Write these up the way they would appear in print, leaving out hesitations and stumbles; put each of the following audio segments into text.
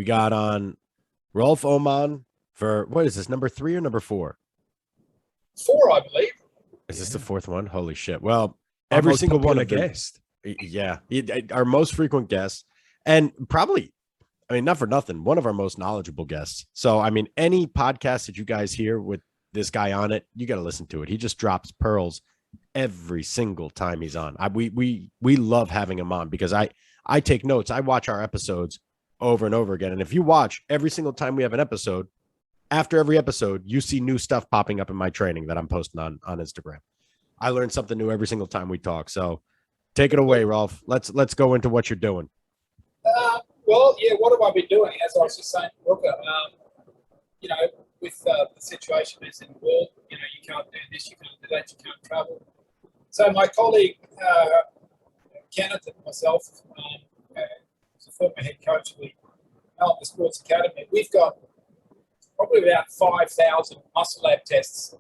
got on Rolf Öhman for, what is this, number 3 or number 4? 4, I believe. Is this the 4th one? Holy shit. Well, every single one of guest. Yeah. Our most frequent guests, and probably, I mean, not for nothing, one of our most knowledgeable guests. So, I mean, any podcast that you guys hear with this guy on it, you got to listen to it. He just drops pearls every single time he's on. We love having him on because I take notes. I watch our episodes over and over again. And if you watch every single time we have an episode, after every episode, you see new stuff popping up in my training that I'm posting on Instagram. I learn something new every single time we talk. So take it away, Rolf. Let's go into what you're doing. Well, yeah, what have I been doing? As I was just saying, Brooker, you know, with the situation is in the world, you know, you can't do this, you can't do that, you can't travel. So my colleague, Kenneth, and myself, who's a former head coach of the Melbourne Sports Academy, we've got probably about 5,000 muscle lab tests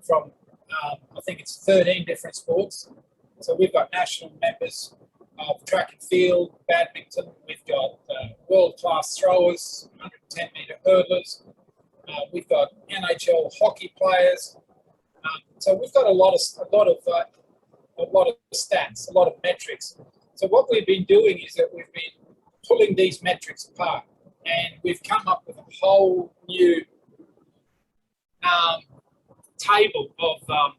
from, I think it's 13 different sports. So we've got national members of track and field, badminton, we've got World Class Throwers, 110-meter hurdlers, we've got NHL hockey players. So we've got a lot of stats, a lot of metrics. So what we've been doing is that we've been pulling these metrics apart, and we've come up with a whole new table of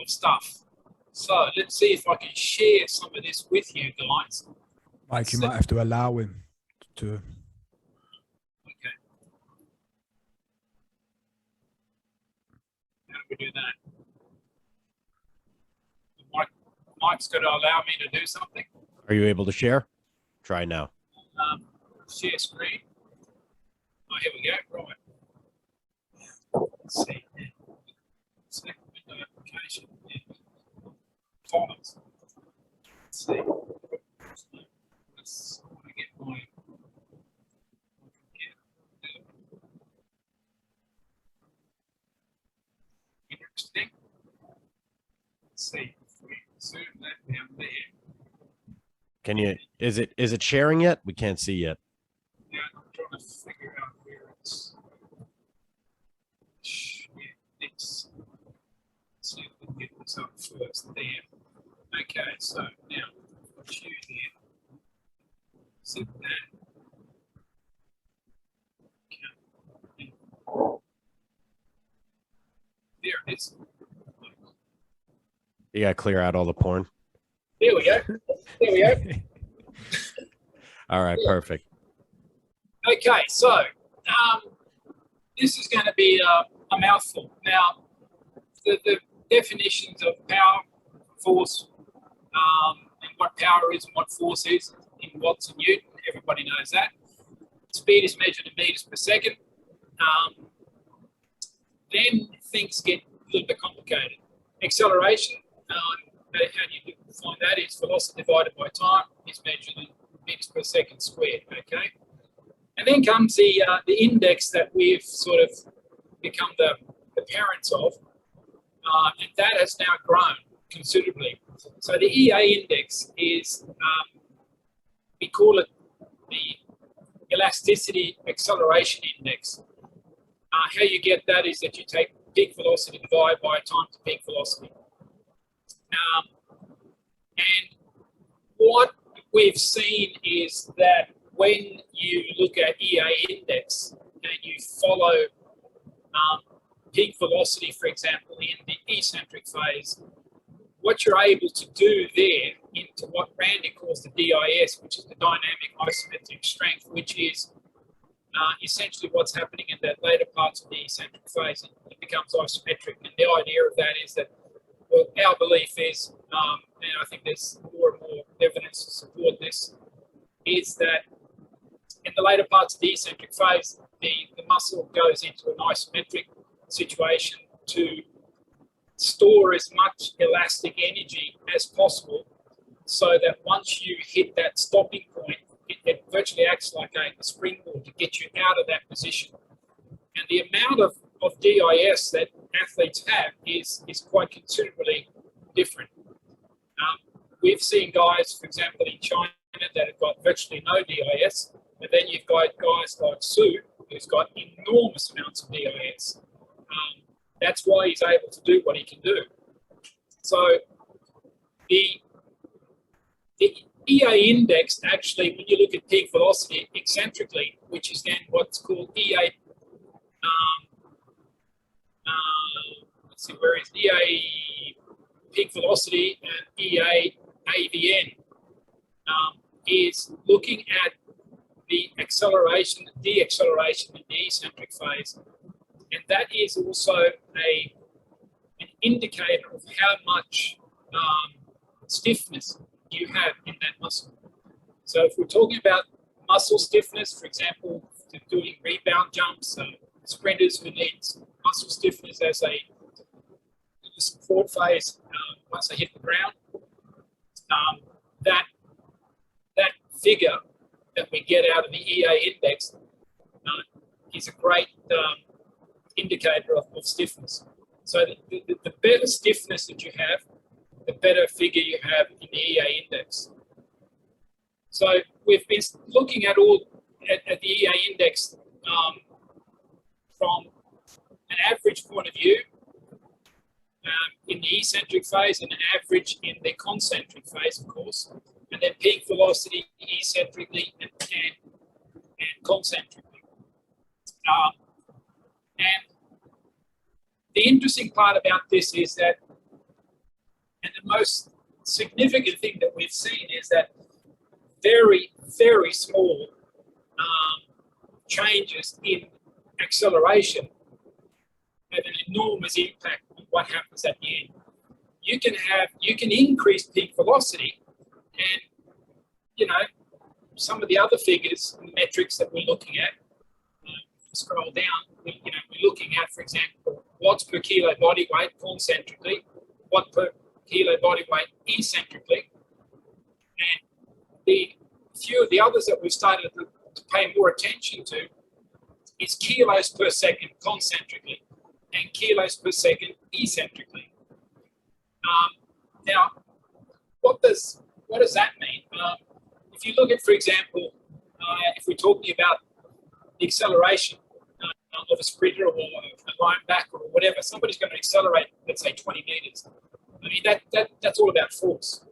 stuff. So let's see if I can share some of this with you guys. Mike, you might have to allow him to. Okay. How do we do that? Mike's got to allow me to do something. Are you able to share? Try now. Share screen. Oh, here we go. Right. Let's see. Second window application. Files. Let's see. Let's get my interesting. Let's see if we zoom that down there. Can you, is it sharing yet? We can't see yet. Yeah, I'm trying to figure out where it's. Yeah, let's see if we can get this up first there. Okay, so now what's you here? Zip that. Okay. There it is. You got to clear out all the porn. There we go. There we go. All right, perfect. Okay, so this is going to be a mouthful. Now, the definitions of power, force, and what power is and what force is in watts and newton, everybody knows that. Speed is measured in meters per second. Then things get a little bit complicated. Acceleration, how do you define that? Is velocity divided by time is measured in meters per second squared, okay? And then comes the index that we've sort of become the parents of, and that has now grown considerably. So the EA index is, we call it the elasticity acceleration index. How you get that is that you take peak velocity divided by time to peak velocity. And what we've seen is that when you look at EA index and you follow peak velocity, for example, in the eccentric phase, what you're able to do there into what Randy calls the DIS, which is the dynamic isometric strength, which is essentially what's happening in the later parts of the eccentric phase, and it becomes isometric. And the idea of that is that, well, our belief is, and I think there's more and more evidence to support this, is that in the later parts of the eccentric phase, the muscle goes into an isometric situation to store as much elastic energy as possible, so that once you hit that stopping point, it virtually acts like a springboard to get you out of that position. And the amount of DIS that athletes have is quite considerably different. We've seen guys, for example, in China, trainer that have got virtually no DIS, and then you've got guys like Sue, who's got enormous amounts of DIS. That's why he's able to do what he can do. So the EA index, actually, when you look at peak velocity eccentrically, which is then what's called EA, let's see, where is EA peak velocity and EA AVN, is looking at the acceleration, the deacceleration, and the eccentric phase. And that is also an indicator of how much stiffness you have in that muscle. So if we're talking about muscle stiffness, for example, doing rebound jumps, sprinters who need muscle stiffness as the support phase once they hit the ground, that figure that we get out of the EA index is a great indicator of stiffness. So the better stiffness that you have, the better figure you have in the EA index. So we've been looking at the EA index from an average point of view in the eccentric phase and an average in the concentric phase, of course, and then peak velocity eccentrically and concentrically. And the interesting part about this is that, and the most significant thing that we've seen is that very, very small changes in acceleration have an enormous impact on what happens at the end. You can increase peak velocity, and some of the other figures, metrics that we're looking at. Scroll down. We're looking at, for example, watts per kilo body weight concentrically, watt per kilo body weight eccentrically, and the few of the others that we've started to pay more attention to is kilos per second concentrically and kilos per second eccentrically. Now, what does that mean? If you look at, for example, if we're talking about the acceleration of a sprinter or a linebacker or whatever, somebody's going to accelerate, let's say, 20 meters. I mean, that's all about force.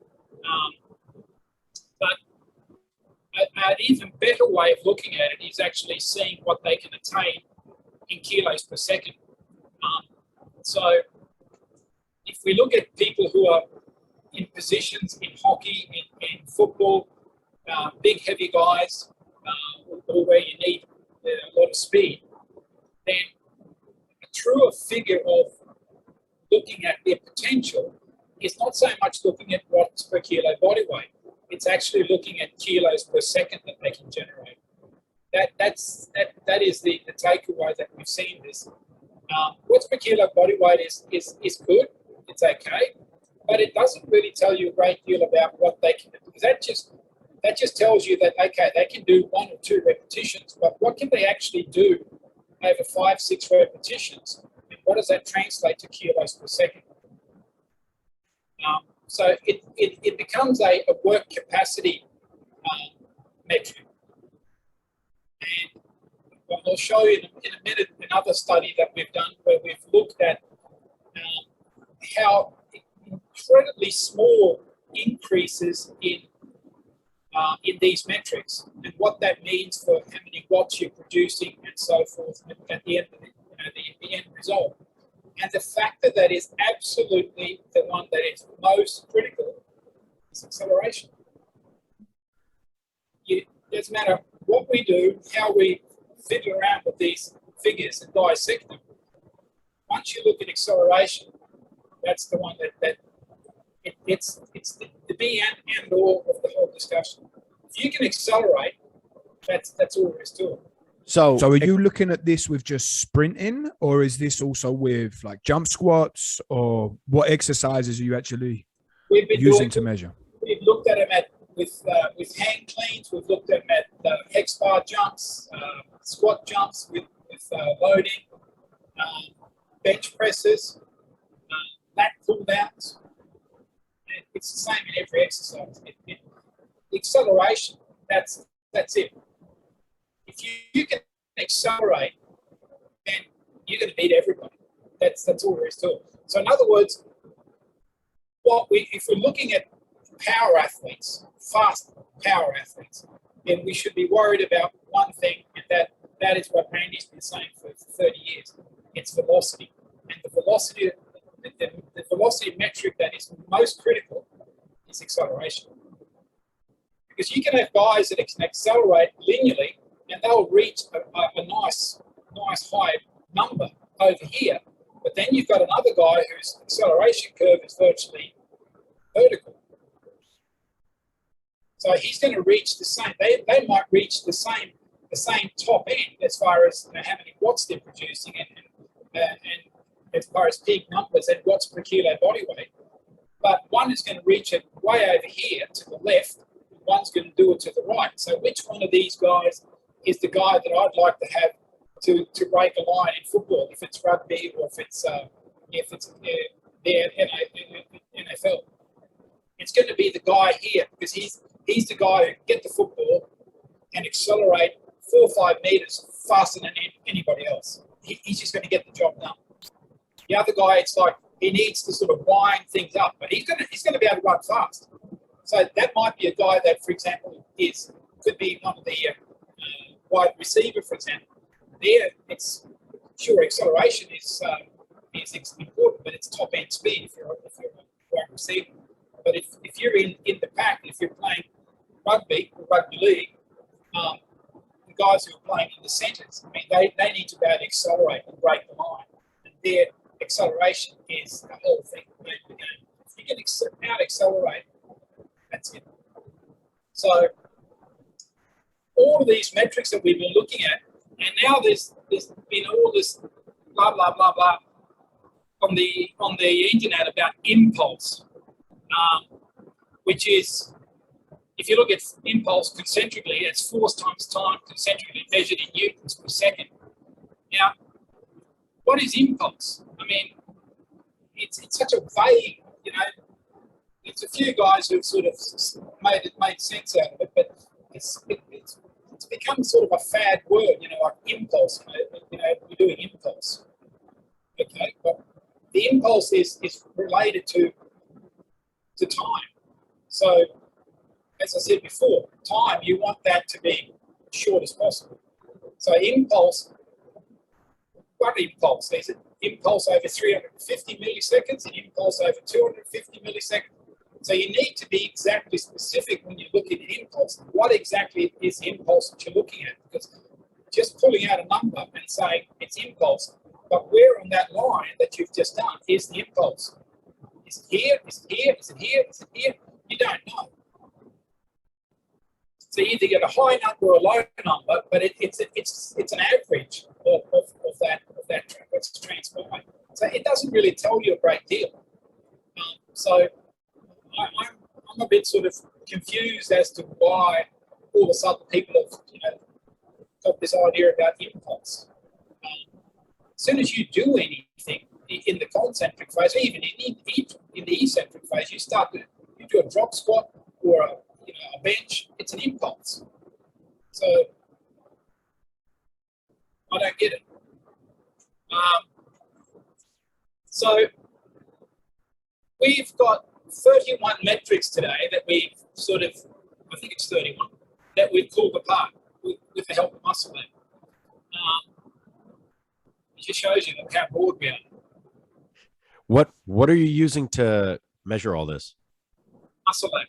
But an even better way of looking at it is actually seeing what they can attain in kilos per second. So if we look at people who are in positions in hockey, in football, big, heavy guys, or where you need a lot of speed, then a truer figure of looking at their potential is not so much looking at watts per kilo body weight. It's actually looking at kilos per second that they can generate. That is the takeaway that we've seen this. Watts per kilo body weight is good. It's okay, but it doesn't really tell you a great deal about what they can do, because that just tells you that, okay, they can do 1 or 2 repetitions, but what can they actually do over 5, 6 repetitions? And what does that translate to kilos per second? So it becomes a work capacity metric. And I'll show you in a minute another study that we've done where we've looked at how incredibly small increases in these metrics and what that means for how many watts you're producing and so forth at the end of the end result. And the factor that is absolutely the one that is most critical is acceleration. It doesn't matter what we do, how we fiddle around with these figures and dissect them. Once you look at acceleration, that's the one it's the be and all of the whole discussion. If you can accelerate, that's all there is to it. So are you looking at this with just sprinting, or is this also with like jump squats, or what exercises are you actually using to measure? We've looked at them with hand cleans. We've looked at them at hex bar jumps, squat jumps with loading, bench presses, lat pull downs. It's the same in every exercise. acceleration, that's it. If you can accelerate, then you're going to beat everybody. That's all there is to it. So in other words, if we're looking at power athletes, fast power athletes, then we should be worried about one thing, and that is what Randy's been saying for 30 years. It's velocity. And the velocity metric that is most critical is acceleration. Because you can have guys that can accelerate linearly, and they'll reach a nice high number over here. But then you've got another guy whose acceleration curve is virtually vertical. So he's going to reach the same. They might reach the same top end as far as how many watts they're producing and as far as peak numbers and watts per kilo body weight. But one is going to reach it way over here to the left. One's going to do it to the right. So which one of these guys is the guy that I'd like to have to break a line in football, if it's rugby or if it's the NFL? It's going to be the guy here, because he's the guy who can get the football and accelerate 4 or 5 meters faster than anybody else. He's just going to get the job done. The other guy, it's like he needs to sort of wind things up, but he's going to be able to run fast. So that might be a guy that, for example, could be one of the wide receiver, for example. There, it's sure acceleration is important, but it's top end speed if you're a wide receiver. But if you're in the pack, if you're playing rugby league, the guys who are playing in the centres, I mean, they need to be able to accelerate and break the line. And their acceleration is the whole thing of the game. If you can out-accelerate, that's it. So all of these metrics that we've been looking at, and now there's been all this blah, blah, blah, blah on the internet about impulse, which is, if you look at impulse concentrically, it's force times time concentrically measured in newtons per second. Now, what is impulse? I mean, it's such a vague, it's a few guys who've sort of made sense out of it, but it's become sort of a fad word, like impulse. We're doing impulse. Okay, but the impulse is related to time. So, as I said before, time, you want that to be short as possible. So impulse, what impulse? There's an impulse over 350 milliseconds, an impulse over 250 milliseconds. So you need to be exactly specific when you're looking at impulse. What exactly is the impulse that you're looking at? Because just pulling out a number and saying it's impulse, but where on that line that you've just done is the impulse? Is it here? Is it here? Is it here? Is it here? You don't know. So you either get a high number or a low number, but it's an average of that what's transpired. So it doesn't really tell you a great deal. So I'm a bit sort of confused as to why all of a sudden people have got this idea about impulse. As soon as you do anything in the concentric phase, even in the eccentric phase, you do a drop squat or a bench, it's an impulse. So I don't get it. So we've got 31 metrics today that we've I think it's 31, that we've pulled apart with the help of Muscle Lab. It just shows you how broad we are. What are you using to measure all this? Muscle Lab.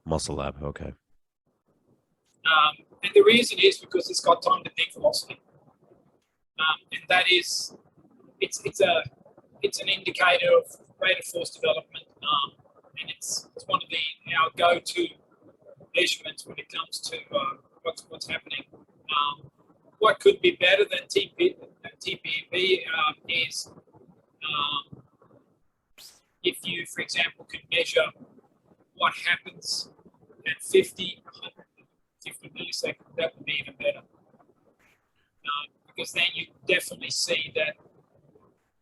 Muscle Lab, okay. And the reason is because it's got time to peak velocity, and that is, it's an indicator of rate of force development, and it's one of our go-to measurements when it comes to what's happening. What could be better than TPV is if you, for example, could measure what happens at 50, 150 milliseconds, that would be even better. Because then you definitely see that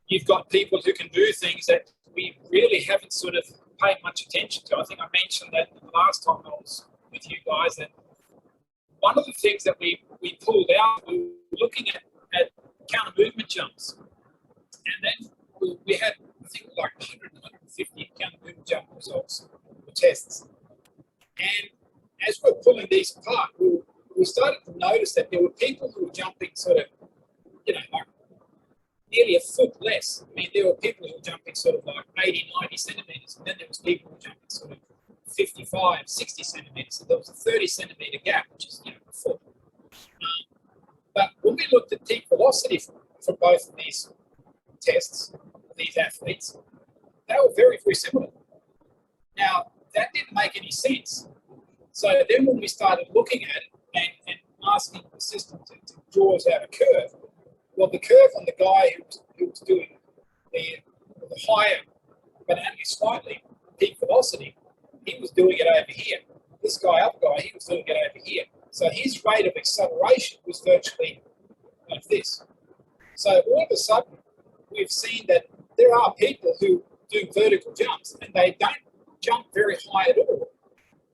you've got people who can do things that we really haven't sort of paid much attention to. I think I mentioned that the last time I was with you guys that one of the things that we pulled out, we were looking at counter movement jumps. And then we had, I think, like 100, 150 counter movement jump results or tests. And as we're pulling these apart, we started to notice that there were people who were jumping sort of, like nearly a foot less. I mean, there were people who were jumping sort of like 80, 90 centimeters. And then there was people who were jumping sort of 55, 60 centimeters. So there was a 30 centimeter gap, which is, a foot. But when we looked at peak velocity for both of these tests, these athletes, they were very, very similar. Now, that didn't make any sense. So then when we started looking at it and asking the system to draw us out a curve, well, the curve on the guy who was doing the higher, but only slightly, peak velocity, he was doing it over here. This other guy, he was doing it over here. So his rate of acceleration was virtually like this. So all of a sudden, we've seen that there are people who do vertical jumps and they don't jump very high at all.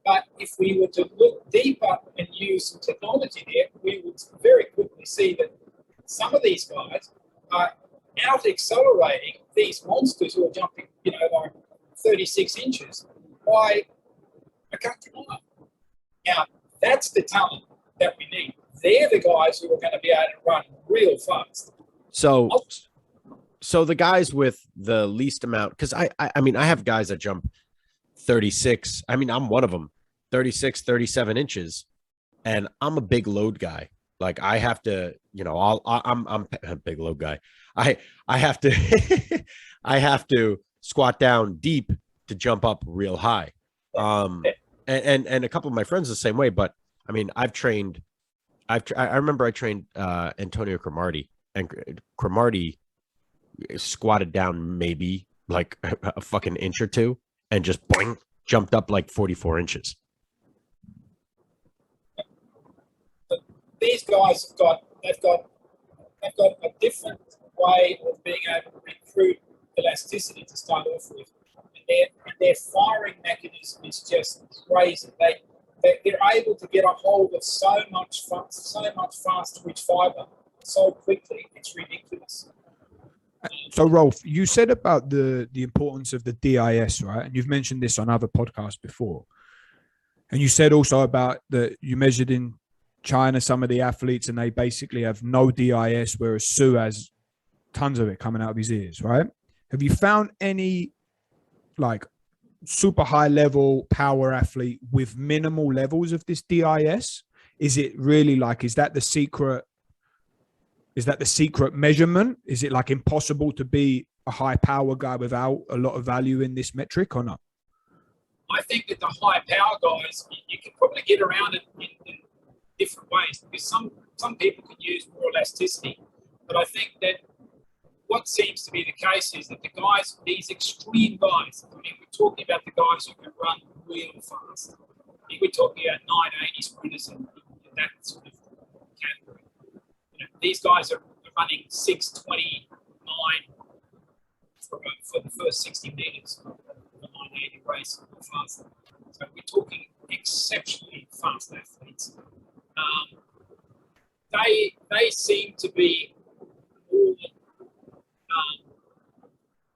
But if we were to look deeper and use some technology there, we would very quickly see that some of these guys are out accelerating these monsters who are jumping, like 36 inches by a country mile. Now, that's the talent that we need. They're the guys who are going to be able to run real fast. So the guys with the least amount, because I mean, I have guys that jump 36. I mean, I'm one of them, 36, 37 inches, and I'm a big load guy. Like I have to, I'm a big load guy. I have to, I have to squat down deep to jump up real high. And a couple of my friends the same way, but I mean, I remember I trained Antonio Cromartie, and Cromartie squatted down maybe like a fucking inch or two and just boing, jumped up like 44 inches. These guys they've got a different way of being able to recruit elasticity to start off with. And their firing mechanism is just crazy. They're able to get a hold of so much fast twitch fiber so quickly, it's ridiculous. So Rolf, you said about the importance of the DIS, right? And you've mentioned this on other podcasts before. And you said also about that you measured in China some of the athletes and they basically have no DIS, whereas Sue has tons of it coming out of his ears, right? Have you found any like super high level power athlete with minimal levels of this DIS? Is it really like, is that the secret measurement? Is it like impossible to be a high power guy without a lot of value in this metric or not? I think that the high power guys, you can probably get around it in different ways, because some people can use more elasticity. But I think that what seems to be the case is that the guys, these extreme guys, I mean, we're talking about the guys who can run real fast. I mean, we're talking about 980 sprinters and that sort of category. These guys are running 6:29 for the first 60 meters of the 980 race or faster. So we're talking exceptionally fast athletes. They seem to be more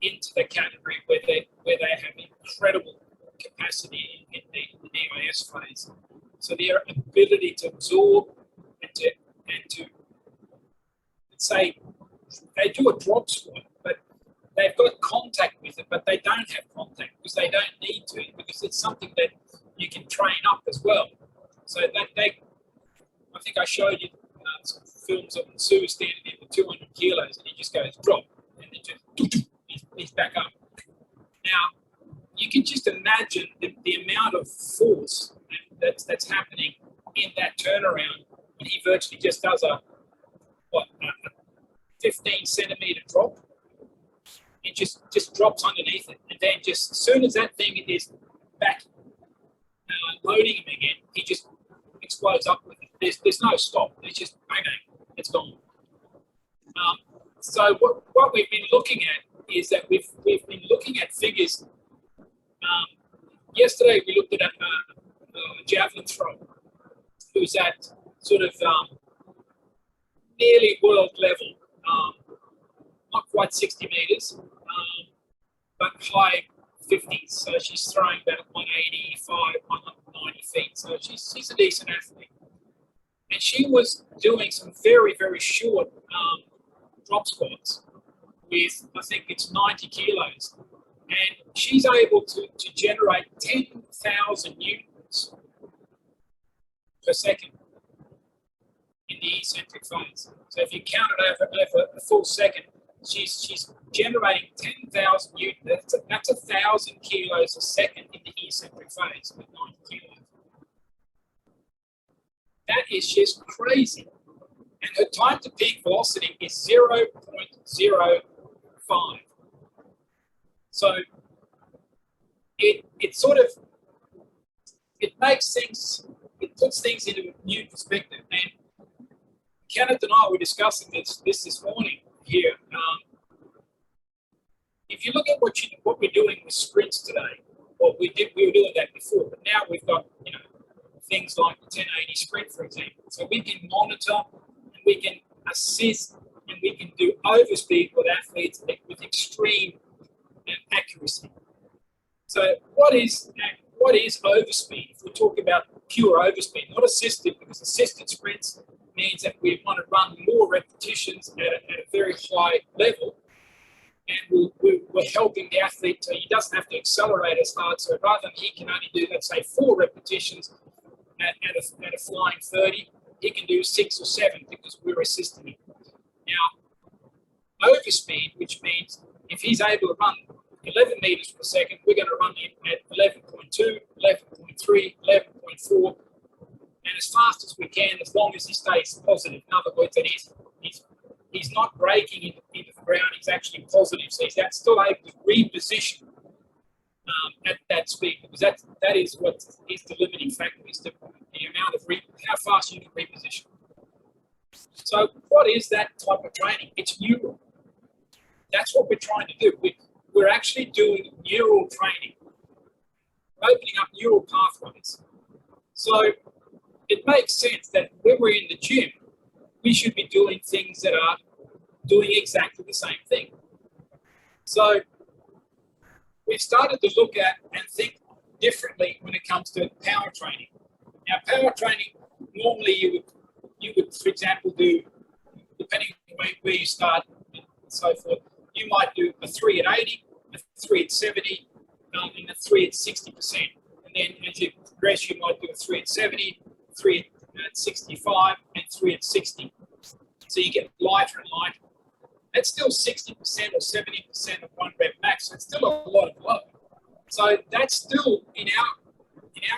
into the category where they have incredible capacity in the DIS phase. So their ability to absorb and to say they do a drop squat, but they've got contact with it, but they don't have contact because they don't need to, because it's something that you can train up as well. So I think I showed you some films of Sue standing there with 200 kilos and he just goes drop and then just he's back up. Now, you can just imagine the amount of force that's happening in that turnaround when he virtually just does a 15 centimeter drop. It just drops underneath it, and then just as soon as that thing is back loading him again, he just explodes up with it. There's no stop. It's just bang, it's gone. So what we've been looking at is that we've been looking at figures. Yesterday we looked at javelin thrower who's at sort of nearly world level, not quite 60 meters, but high 50s. So she's throwing about 185, 190 feet. So she's a decent athlete. And she was doing some very, very short drop squats with, I think it's 90 kilos. And she's able to generate 10,000 newtons per second in the eccentric phase. So if you count it over a full second, she's generating 10,000 newtons. That's 1,000 kilos a second in the eccentric phase with 90 kilos. That is just crazy. And her time to peak velocity is 0.05. So it sort of, it makes things, it puts things into a new perspective. And Kenneth and I were discussing this morning here. If you look at what we're doing with sprints today, we were doing that before, but now we've got, things like the 1080 sprint, for example. So we can monitor and we can assist and we can do overspeed with athletes with extreme accuracy. So what is overspeed? If we talk about pure overspeed, not assisted, because assisted sprints means that we want to run more repetitions at a very high level, and we're helping the athlete so he doesn't have to accelerate as hard. So rather than he can only do, let's say, 4 repetitions at a flying 30, he can do 6 or 7 because we're assisting him. Now, overspeed, which means if he's able to run 11 meters per second, we're going to run him at 11.2, 11.3, 11.4, and as fast as we can, as long as he stays positive. In other words, that he's not breaking into the ground, he's actually positive, so he's still able to reposition at that speed, because that is what is the limiting factor, is the amount of how fast you can reposition. So what is that type of training? It's neural. That's what we're trying to do. We're actually doing neural training, opening up neural pathways. So it makes sense that when we're in the gym, we should be doing things that are doing exactly the same thing. So we've started to look at and think differently when it comes to power training. Now, power training, normally you would, for example, do, depending on where you start and so forth, you might do a 3 at 80, a 3 at 70, and a 3 at 60%. And then as you progress, you might do a 3 at 70, 3 at 65, and 3 at 60. So you get lighter and lighter. That's still 60% or 70% of 1 rep max. So it's still a lot of load. So that's still, in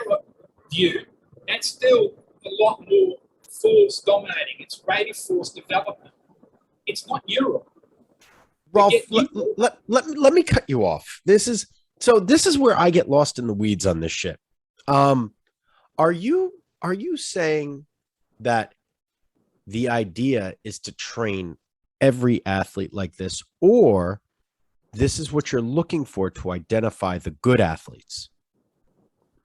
our view, that's still a lot more force dominating. It's rate of force development. It's not neural. Rolf, let me cut you off. This is where I get lost in the weeds on this shit. Are you saying that the idea is to train every athlete like this, or this is what you're looking for to identify the good athletes?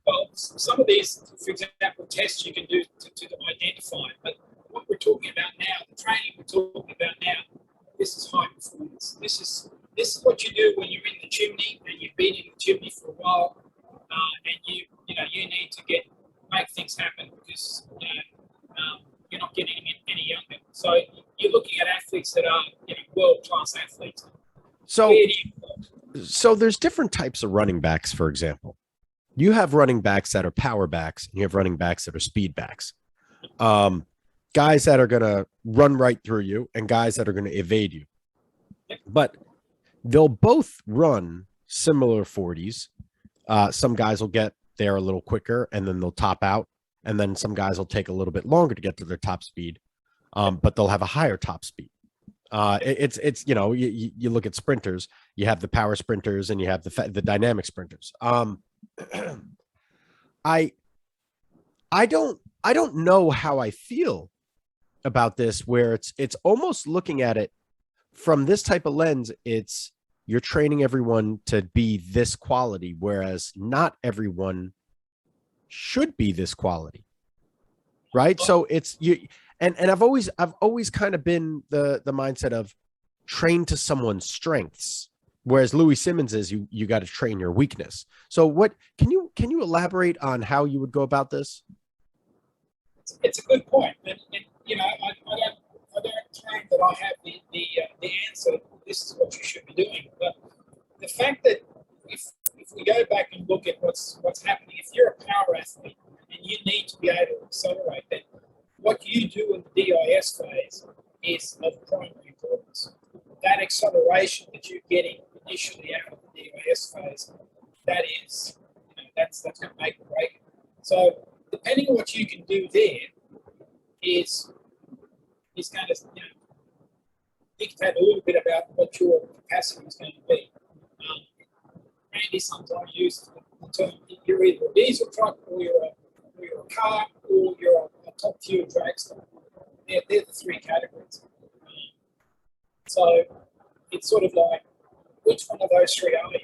Well, some of these, for example, tests you can do to identify, but what we're talking about now, the training we're talking about now, this is high performance. This is what you do when you're in the chimney and you've been in the chimney for a while, and you need to make things happen because you're not getting any younger. So you're looking at athletes that are world-class athletes. So there's different types of running backs, for example. You have running backs that are power backs, and you have running backs that are speed backs. Guys that are going to run right through you and guys that are going to evade you. But they'll both run similar 40s. Some guys will get there a little quicker and then they'll top out. And then some guys will take a little bit longer to get to their top speed, but they'll have a higher top speed. It's you look at sprinters, you have the power sprinters and you have the dynamic sprinters. I don't know how I feel about this, where it's almost looking at it from this type of lens. It's you're training everyone to be this quality, whereas not everyone should be this quality, right? So it's you, and I've always kind of been the mindset of train to someone's strengths, whereas Louis Simmons is you got to train your weakness. So what can you elaborate on how you would go about this? It's a good point, and you know, I don't claim that I have the answer. This is what you should be doing, but the fact that if we go back and look at what's happening, if you're a power athlete and you need to be able to accelerate, then what you do in the DIS phase is of primary importance. That acceleration that you're getting initially out of the DIS phase, that is, you know, that's going to make or break it. So depending on what you can do there is going to, you know, dictate a little bit about what your capacity is going to be. Andy sometimes uses the term, you're either a diesel truck or you're a car or you're a top fuel dragster. They're the three categories. So it's sort of like, which one of those three are you?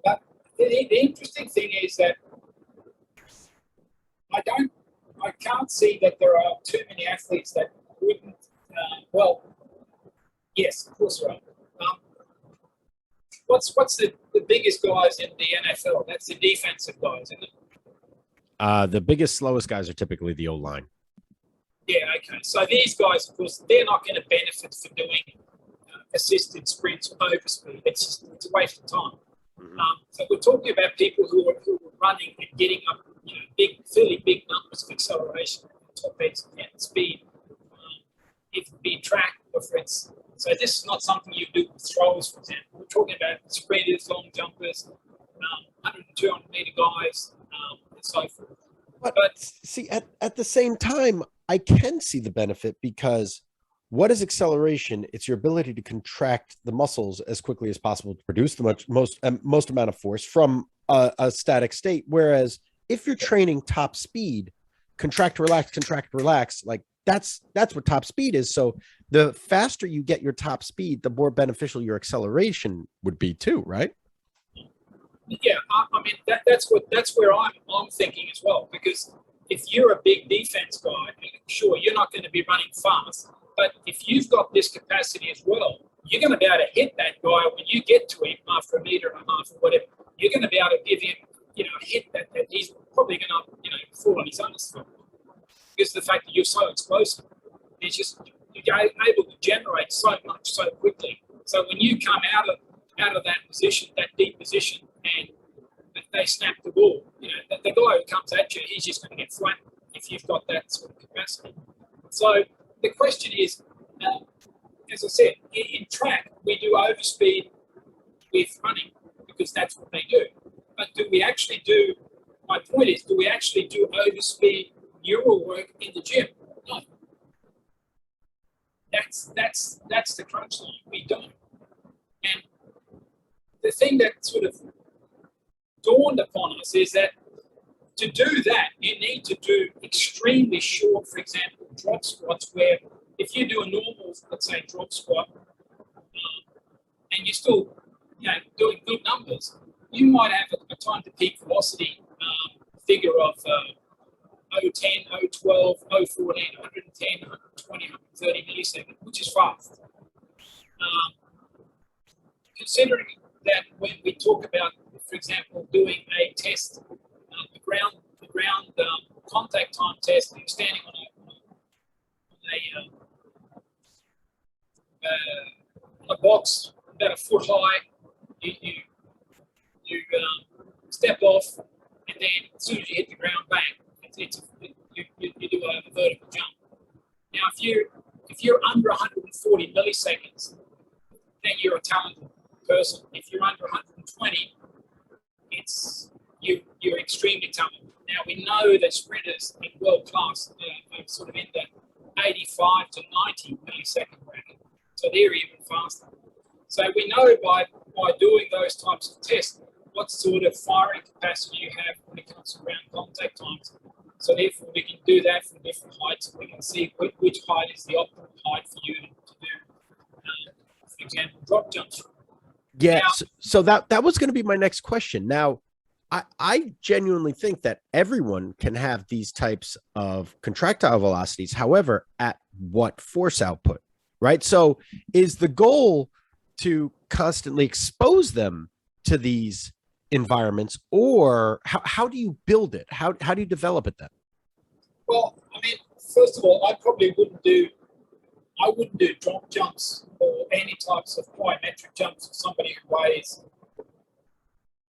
But the interesting thing is that I can't see that there are too many athletes that wouldn't, well, yes, of course there are. What's the biggest guys in the NFL? That's the defensive guys, isn't it? The biggest, slowest guys are typically the O-line. Yeah, okay. So these guys, of course, they're not going to benefit from doing assisted sprints or overspeed. It's a waste of time. Mm-hmm. So we're talking about people who are running and getting up, you know, fairly big numbers of acceleration, top ends and speed. If it be track or for instance. So this is not something you do with throwers, for example. We're talking about sprinters, long jumpers, 100 and 200 meter guys, and so forth. But see, at the same time, I can see the benefit because what is acceleration? It's your ability to contract the muscles as quickly as possible to produce the most amount of force from a static state. Whereas if you're training top speed, contract, relax, like that's what top speed is. So the faster you get your top speed, the more beneficial your acceleration would be too, right? Yeah, I mean that's where I'm thinking as well. Because if you're a big defense guy, sure you're not going to be running fast, but if you've got this capacity as well, you're going to be able to hit that guy when you get to him after a meter and a half or whatever. You're going to be able to give him, you know, a hit that he's probably going to, you know, fall on his underfoot. Because of the fact that you're so explosive, it's just you're able to generate so much so quickly. So when you come out of that position, that deep position, and they snap the ball, you know, the guy who comes at you, he's just going to get flattened if you've got that sort of capacity. So the question is, as I said, in track we do overspeed with running because that's what they do. But do we actually do? My point is, do we actually do overspeed neural work in the gym? No. That's the crunch line. We don't. And the thing that sort of dawned upon us is that to do that, you need to do extremely short, for example, drop squats, where if you do a normal, let's say, drop squat, and you're still, you know, doing good numbers, you might have a time to peak velocity figure of 010, 012, 014, 110, 120, 130 milliseconds, which is fast. Considering that when we talk about, for example, doing a test, the ground contact time test, you're standing on a box about a foot high, you step off, and then as soon as you hit the ground, bang, you do a vertical jump. Now, if you're under 140 milliseconds, then you're a talented person. If you're under 120, you're extremely talented. Now, we know that sprinters in world class are sort of in the 85 to 90 millisecond bracket, so they're even faster. So we know by doing those types of tests what sort of firing capacity you have when it comes to ground contact times. So therefore, we can do that from different heights. We can see which height is the optimal height for you to do, for example, drop jumps. Yeah. Now, so that was going to be my next question. Now, I genuinely think that everyone can have these types of contractile velocities. However, at what force output, right? So is the goal to constantly expose them to these environments, or how do you build it? How do you develop it then? Well, I mean, first of all, I wouldn't do drop jumps or any types of plyometric jumps for somebody who weighs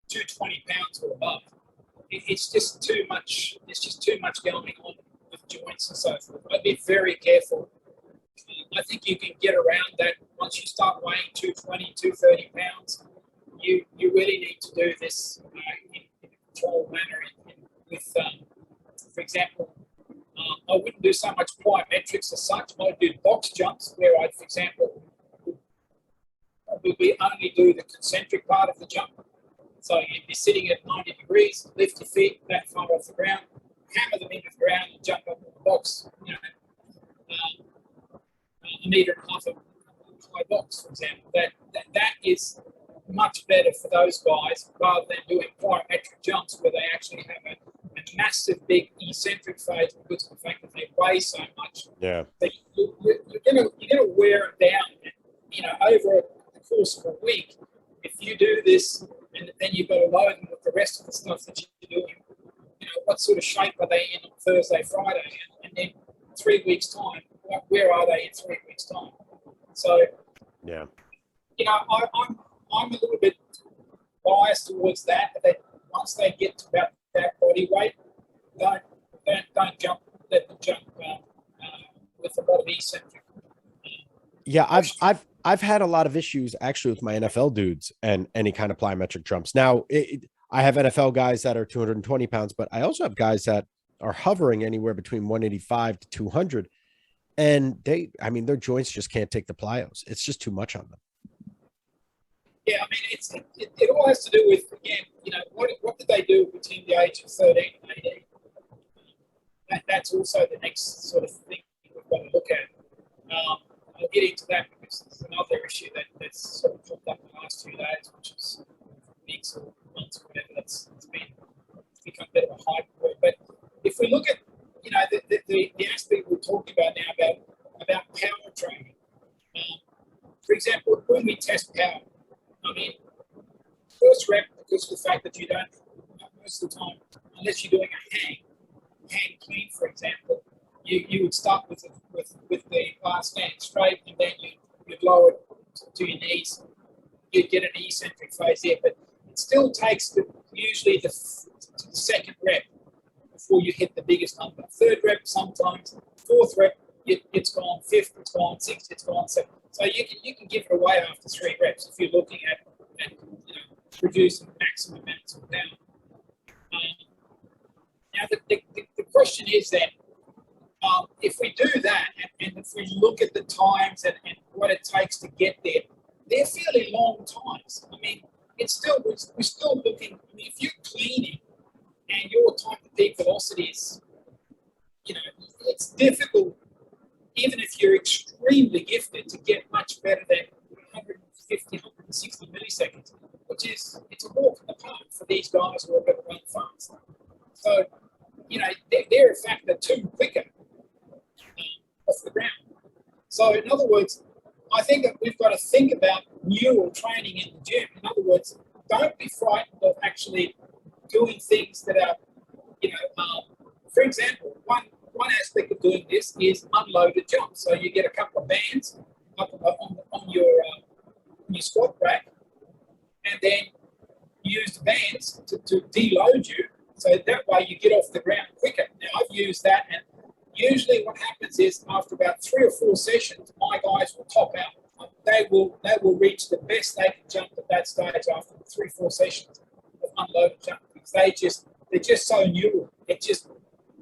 220 pounds or above. It's just too much. It's just too much going on with joints and so forth. I'd be very careful. I think you can get around that once you start weighing 220, 230 pounds. You really need to do this in a controlled manner. For example, I wouldn't do so much plyometrics as such. I'd do box jumps where I'd, for example, probably only do the concentric part of the jump. So you'd be sitting at 90 degrees, lift your feet that far off the ground, hammer them into the ground, and jump up in the box. A metre and a half of high box, for example. That is much better for those guys rather than doing plyometric jumps where they actually have a massive big eccentric phase because of the fact that they weigh so much. Yeah. That you're gonna wear them down. And, over the course of a week, if you do this and then you've got to load them with the rest of the stuff that you're doing, what sort of shape are they in on Thursday, Friday, and then 3 weeks time, where are they in 3 weeks time? So, yeah, I'm a little bit biased towards that once they get to about that body weight, don't jump. Let them jump with a lot of eccentric. Yeah, I've had a lot of issues actually with my NFL dudes and any kind of plyometric jumps. Now, I have NFL guys that are 220 pounds, but I also have guys that are hovering anywhere between 185 to 200, and their joints just can't take the plyos. It's just too much on them. Yeah, I mean, it all has to do with, again, what did they do between the age of 13 and 18? That's also the next sort of thing we've got to look at. I'll get into that because there's another issue that's sort of popped up in the last 2 days, which is weeks or months or whatever. It's become a bit of a hype word. But if we look at, the aspect we're talking about now about power training, for example, when we test power, I mean, first rep, because of the fact that you don't, most of the time, unless you're doing a hang clean, for example, you would start with the bar stand straight, and then you'd lower it to your knees. You'd get an eccentric phase there, but it still takes usually the second rep before you hit the biggest number. Third rep sometimes, fourth rep, it's gone, fifth, it's gone, sixth, it's gone, seventh. So you can give it away after 3 reps if you're looking at producing maximum amounts of power. Now the question is then, if we do that and if we look at the times and what it takes to get there, they're fairly long times. I mean, we're still looking. I mean, if you're cleaning and your time to peak velocity is, it's difficult. Even if you're extremely gifted, to get much better than 150, 160 milliseconds, it's a walk in the park for these guys who are going to run fast. So, they're a factor 2 quicker off the ground. So, in other words, I think that we've got to think about neural training in the gym. In other words, don't be frightened of actually doing things that are, for example, one aspect of doing this is unloaded jumps. So you get a couple of bands up on your squat rack, and then you use the bands to deload you, so that way you get off the ground quicker. Now, I've used that, and usually what happens is after about 3 or 4 sessions, my guys will top out. They will reach the best they can jump at that stage after 3 or 4 sessions of unloaded jump, because they're just so new.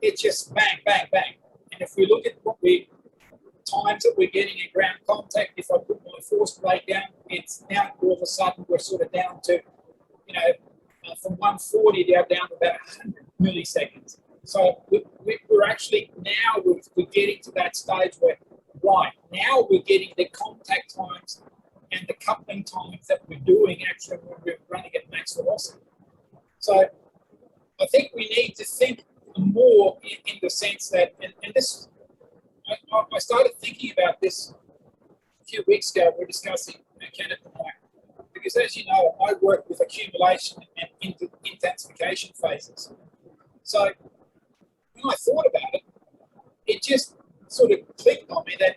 It's just bang, bang, bang. And if we look at times that we're getting at ground contact, if I put my force plate down, it's now all of a sudden we're sort of down to, from 140 down to about 100 milliseconds. So we're actually now we're getting to that stage where, right, now we're getting the contact times and the coupling times that we're doing actually when we're running at max velocity. So I think we need to think more in the sense that, and this, I started thinking about this a few weeks ago. We're discussing Kenneth and I, because as you know, I work with accumulation and intensification phases. So when I thought about it, it just sort of clicked on me that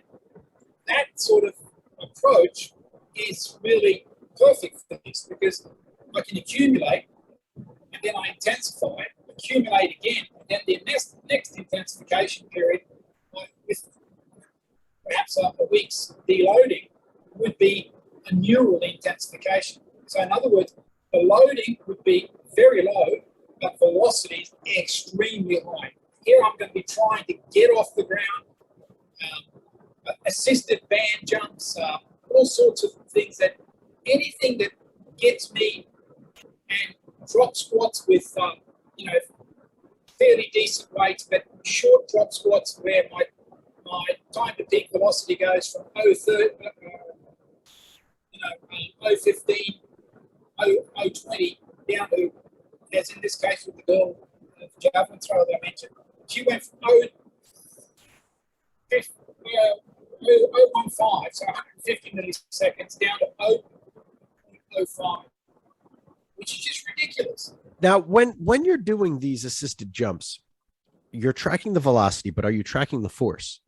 that sort of approach is really perfect for this, because I can accumulate and then I intensify, accumulate again, and then the next intensification period, with perhaps a week's deloading, would be a neural intensification. So in other words, the loading would be very low, but velocities extremely high. Here I'm going to be trying to get off the ground, assisted band jumps, all sorts of things, that anything that gets me, and drop squats with, fairly decent weights, but short drop squats where my time to peak velocity goes from 015, 020 down to, as in this case with the girl, the javelin thrower that I mentioned, she went from 015, so 150 milliseconds, down to 0.05, which is just ridiculous. Now, when you're doing these assisted jumps, you're tracking the velocity, but are you tracking the force?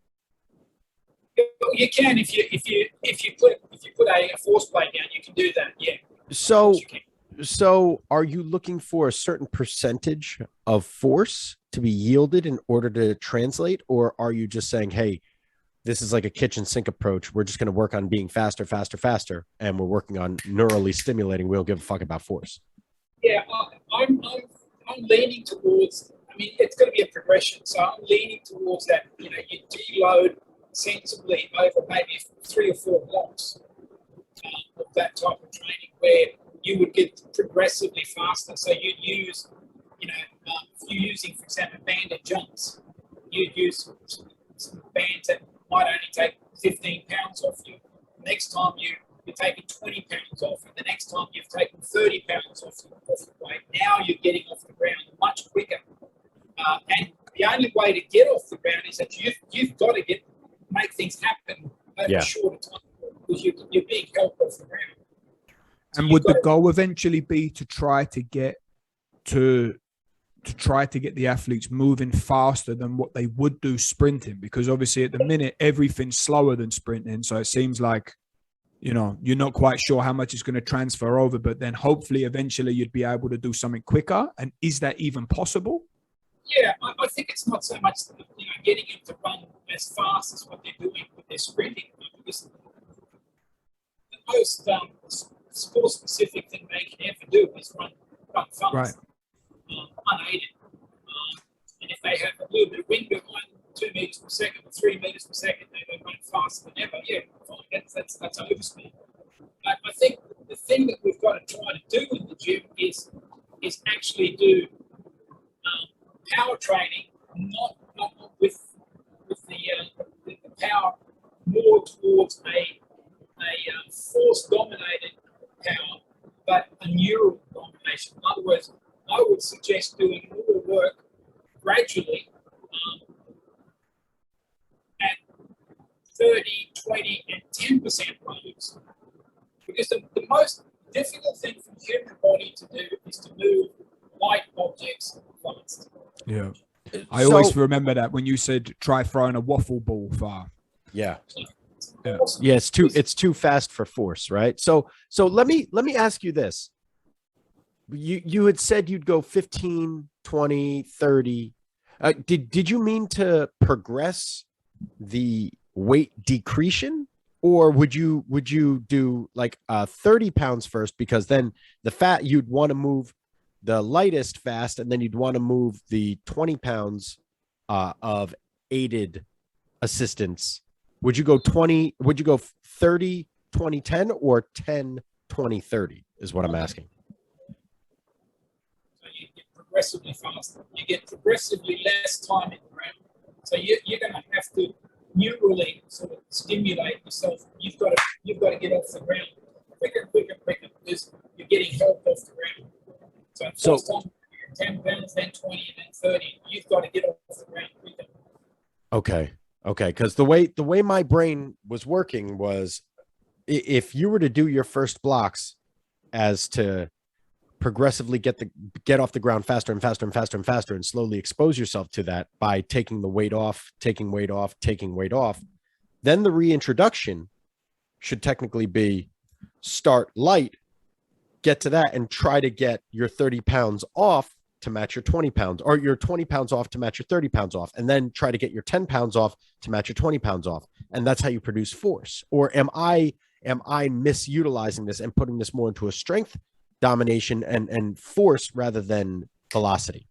You can if you put a force plate down, you can do that. Yeah. So are you looking for a certain percentage of force to be yielded in order to translate, or are you just saying, hey, this is like a kitchen sink approach. We're just going to work on being faster, and we're working on neurally stimulating. We don't give a fuck about force. Yeah, I'm leaning towards. I mean, it's going to be a progression, so I'm leaning towards that. You deload sensibly over maybe 3 or 4 blocks of that type of training, where you would get progressively faster. So you'd use, if you're using, for example, banded jumps, you'd use some bands that might only take 15 pounds off you. Next time you're taking 20 pounds off, and the next time you've taken 30 pounds off the weight. Now you're getting off the ground much quicker. And the only way to get off the ground is that you've got to make things happen over a shorter time, because you're being helped off the ground. So and would the goal eventually be to try to get the athletes moving faster than what they would do sprinting? Because obviously at the minute everything's slower than sprinting, so it seems like you're not quite sure how much is going to transfer over, but then hopefully eventually you'd be able to do something quicker. And is that even possible? Yeah, I think it's not so much getting them to run as fast as what they're doing with their sprinting, because the most sport-specific thing they can ever do is run fast, right? Unaided. And if they have a little bit of wind behind 2 meters per second or 3 meters per second, they run faster than ever. Yeah, fine, that's overspeed. But I think the thing that we've got to try to do in the gym is actually do power training, not with the power, more towards a force-dominated power, but a neural domination. In other words, I would suggest doing more work gradually at 30, 20, and 10% loads. Because the most difficult thing for the human body to do is to move light objects fast. Yeah. I always remember that when you said try throwing a waffle ball far. Yeah. Yeah, it's too fast for force, right? So let me ask you this. You had said you'd go 15, 20, 30. Did you mean to progress the weight decretion, or would you do like 30 pounds first, because then the fat, you'd want to move the lightest fast, and then you'd want to move the 20 pounds of aided assistance? Would you go 20? Would you go 30, 20, 10, or 10, 20, 30 is what I'm asking. So you get progressively faster. You get progressively less time in the ground. So you're going to have to neurally sort of stimulate yourself. You've got to get off the ground quicker, because you're getting help off the ground. So So- first time 10 pounds, then 20, and then 30. You've got to get off the ground quicker. Okay. Because the way my brain was working was, if you were to do your first blocks as to progressively get off the ground faster and faster and faster and faster, and slowly expose yourself to that by taking the weight off, taking weight off, taking weight off, then the reintroduction should technically be start light, get to that, and try to get your 30 pounds off to match your 20 pounds, or your 20 pounds off to match your 30 pounds off, and then try to get your 10 pounds off to match your 20 pounds off. And that's how you produce force. Or am I misutilizing this and putting this more into a strength domination and force rather than velocity?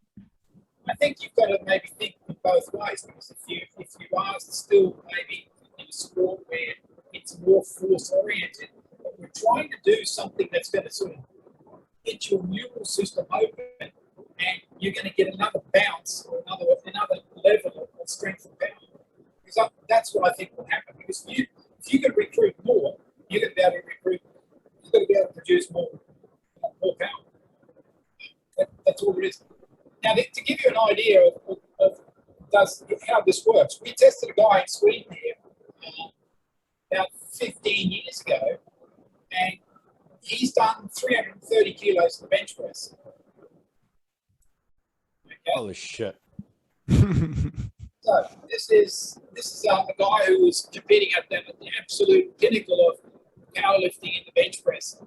I think you've got to maybe think in both ways, because if you are still maybe in a sport where it's more force oriented, but we're trying to do something that's going to sort of get your neural system open, and you're going to get another bounce or another level of strength and power. Because that's what I think will happen. Because if you can recruit more, you're going to be able to recruit. You're going to be able to produce more power. That's all it is. Now, to give you an idea of how this works, we tested a guy in Sweden here about 15 years ago, and he's done 330 kilos of the bench press. Okay. Holy shit. So this is a guy who was competing at the absolute pinnacle of powerlifting in the bench press.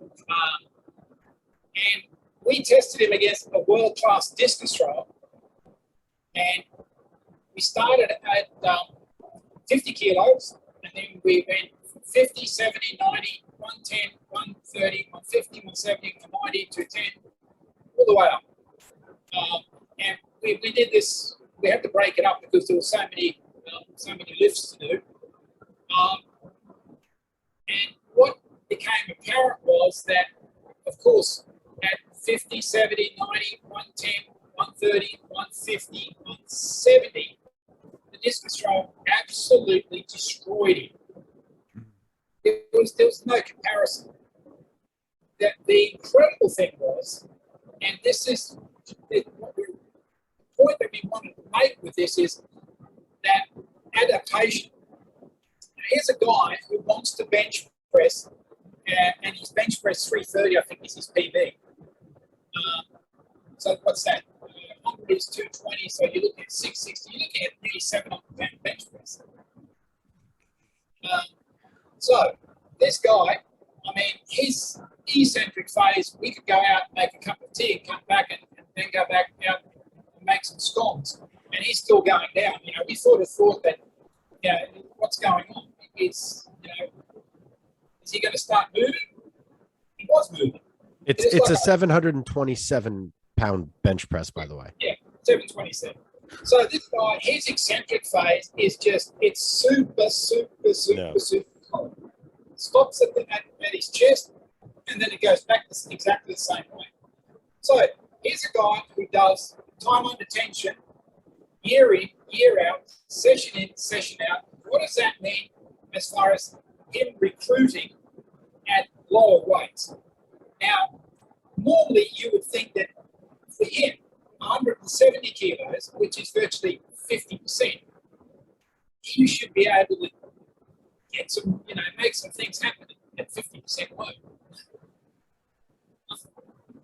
And we tested him against a World Class Discus Thrower, and we started at 50 kilos, and then we went 50, 70, 90, 110, 130, 150, 170, 190, 210, all the way up. And we did this. We had to break it up because there were so many lifts to do. And what became apparent was that, of course, at 50, 70, 90, 110, 130, 150, 170, the discus throw absolutely destroyed him. There was no comparison. The incredible thing was, and this is the point that we wanted to make with this, is that adaptation. Here's a guy who wants to bench press, and he's bench press 330, I think is his PB. So what's that? 100 is 220, so you're looking at 660. You're looking at nearly 700 pound bench press. So this guy, I mean, his eccentric phase, we could go out and make a cup of tea and come back and then go back out and make some scones, and he's still going down. You know, we sort of thought that, you know, what's going on? Is he going to start moving? He was moving. It's a 727 pound bench press, by the way. Yeah, 727. So this guy, his eccentric phase is just, it's super cold. Stops at his chest, and then it goes back to exactly the same way. So here's a guy who does time under tension, year in, year out, session in, session out. What does that mean as far as him recruiting at lower weights? Now, normally you would think that for him, 170 kilos, which is virtually 50%, he should be able to get some, you know, make some things happen at 50% load.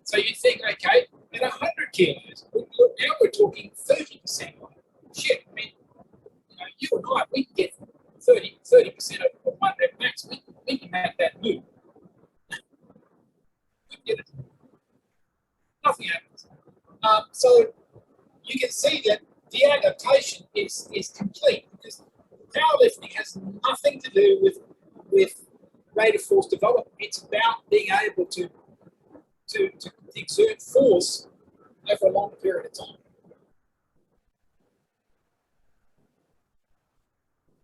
So you think, okay, at 100 kilos, now we're talking 30% load. Shit, I mean, you know, you and I, we can get 30% of 1 rep max. We can make that move. We get it. Nothing happens. So you can see that the adaptation is complete, because powerlifting has nothing to do with rate of force development. It's about being able to exert force over a long period of time.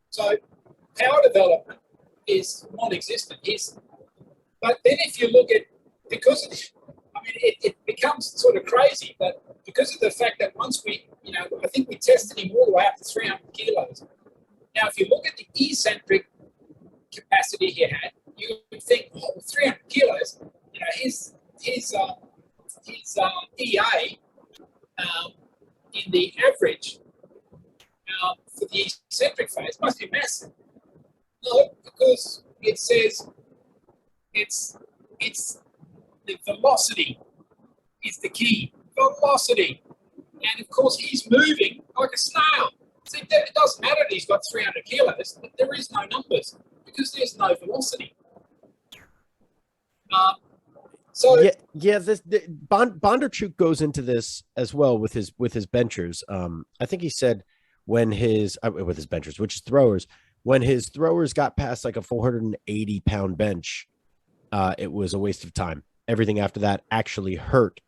So power development is non-existent. But then if you look at, because of, I mean, it becomes sort of crazy, but because of the fact that once we, you know, I think we tested him all the way up to 300 kilos. Now, if you look at the eccentric capacity he had, you would think, oh, 300 kilos, you know, his ER because it says it's the velocity is the key. Velocity. And of course, he's moving like a snail. So it doesn't matter that he's got 300 kilos. There is no numbers because there's no velocity. Bondarchuk goes into this as well with his benchers. I think he said when his benchers, which is throwers, when his throwers got past like a 480 pound bench, it was a waste of time. Everything after that actually hurt.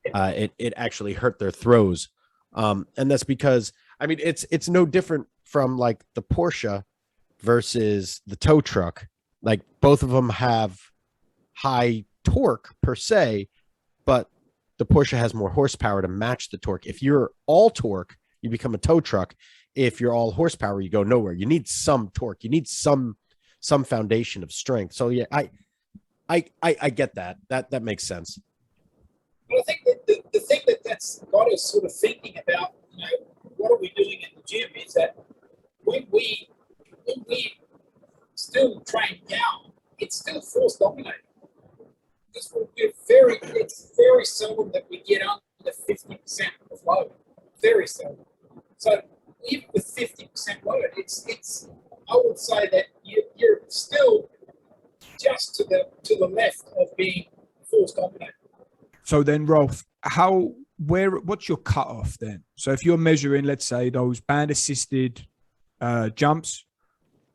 It actually hurt their throws. And that's because, I mean, it's no different from like the Porsche versus the tow truck. Like both of them have high torque per se, but the Porsche has more horsepower to match the torque. If you're all torque, you become a tow truck. If you're all horsepower, you go nowhere. You need some torque. You need some foundation of strength. So yeah, I get that. That makes sense. But I think that the thing that's got us sort of thinking about, what are we doing in the gym is that when we still train power, it's still force dominated. Because it's very seldom that we get under 50% of load. Very seldom. So even with 50% load, it's I would say that you're still just to the left of being force dominated. So then, Rolf, what's your cutoff then? So if you're measuring, let's say, those band assisted jumps,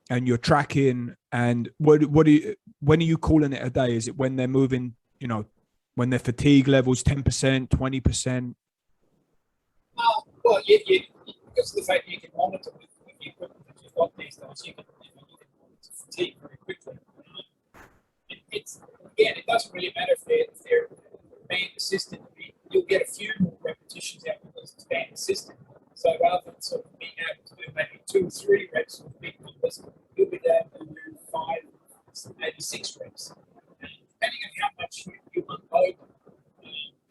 and you're tracking, and when are you calling it a day? Is it when they're moving, when their fatigue levels 10%, 20%? Well, because of the fact that you can monitor with the equipment that you've got these days, you can monitor fatigue very quickly. It doesn't really matter if they're band assisted. You'll get a few more repetitions out because it's band assisted. So rather than sort of being able to do maybe 2 or 3 reps with big numbers, you'll be able to do 5, maybe 6 reps, depending on how much you unload them.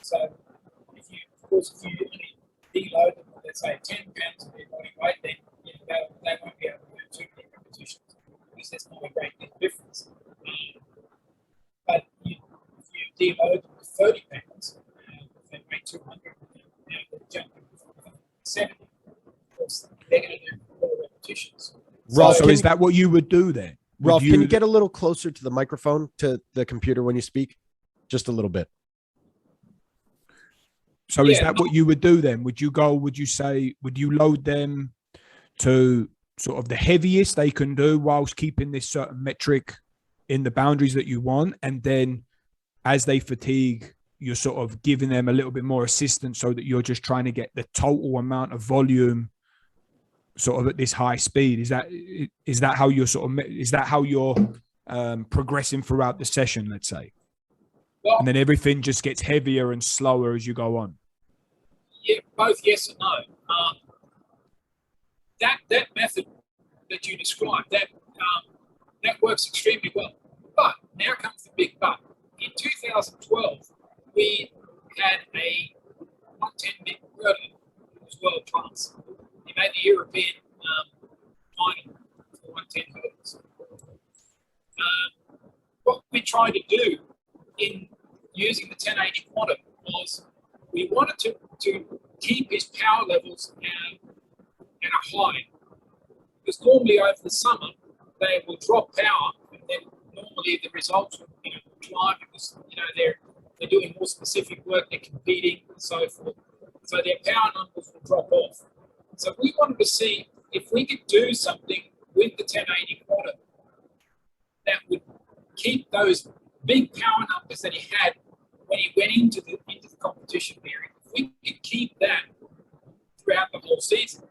So if you only deload them, let's say 10 pounds of their body weight, then they won't be able to do too many repetitions because there's not a great deal of difference. But if you deload them to 30 pounds, they weigh 200, they're jumping 70. Of course, they're going to do more repetitions. Rolf, so is that what you would do then? Rolf, can you get a little closer to the microphone, to the computer when you speak? Just a little bit. So is that what you would do then? Would you load them to sort of the heaviest they can do whilst keeping this certain metric in the boundaries that you want? And then as they fatigue, you're sort of giving them a little bit more assistance so that you're just trying to get the total amount of volume sort of at this high speed. Is that how you're progressing throughout the session, let's say? Well, and then everything just gets heavier and slower as you go on? Yeah, both yes and no. That method that you described, that works extremely well. But now comes the big but. In 2012, we had a 110-meter hurdler who was world class. He made the European final for 110 hurdles. What we tried to do in using the 1080 quantum was we wanted to keep his power levels at a high. Because normally over the summer, they will drop power, and then normally the results will climb because they're doing more specific work, they're competing and so forth. So their power numbers will drop off. So we wanted to see if we could do something with the 1080 quantum that would keep those big power numbers that he had when he went into the competition period. If we could keep that throughout the whole season.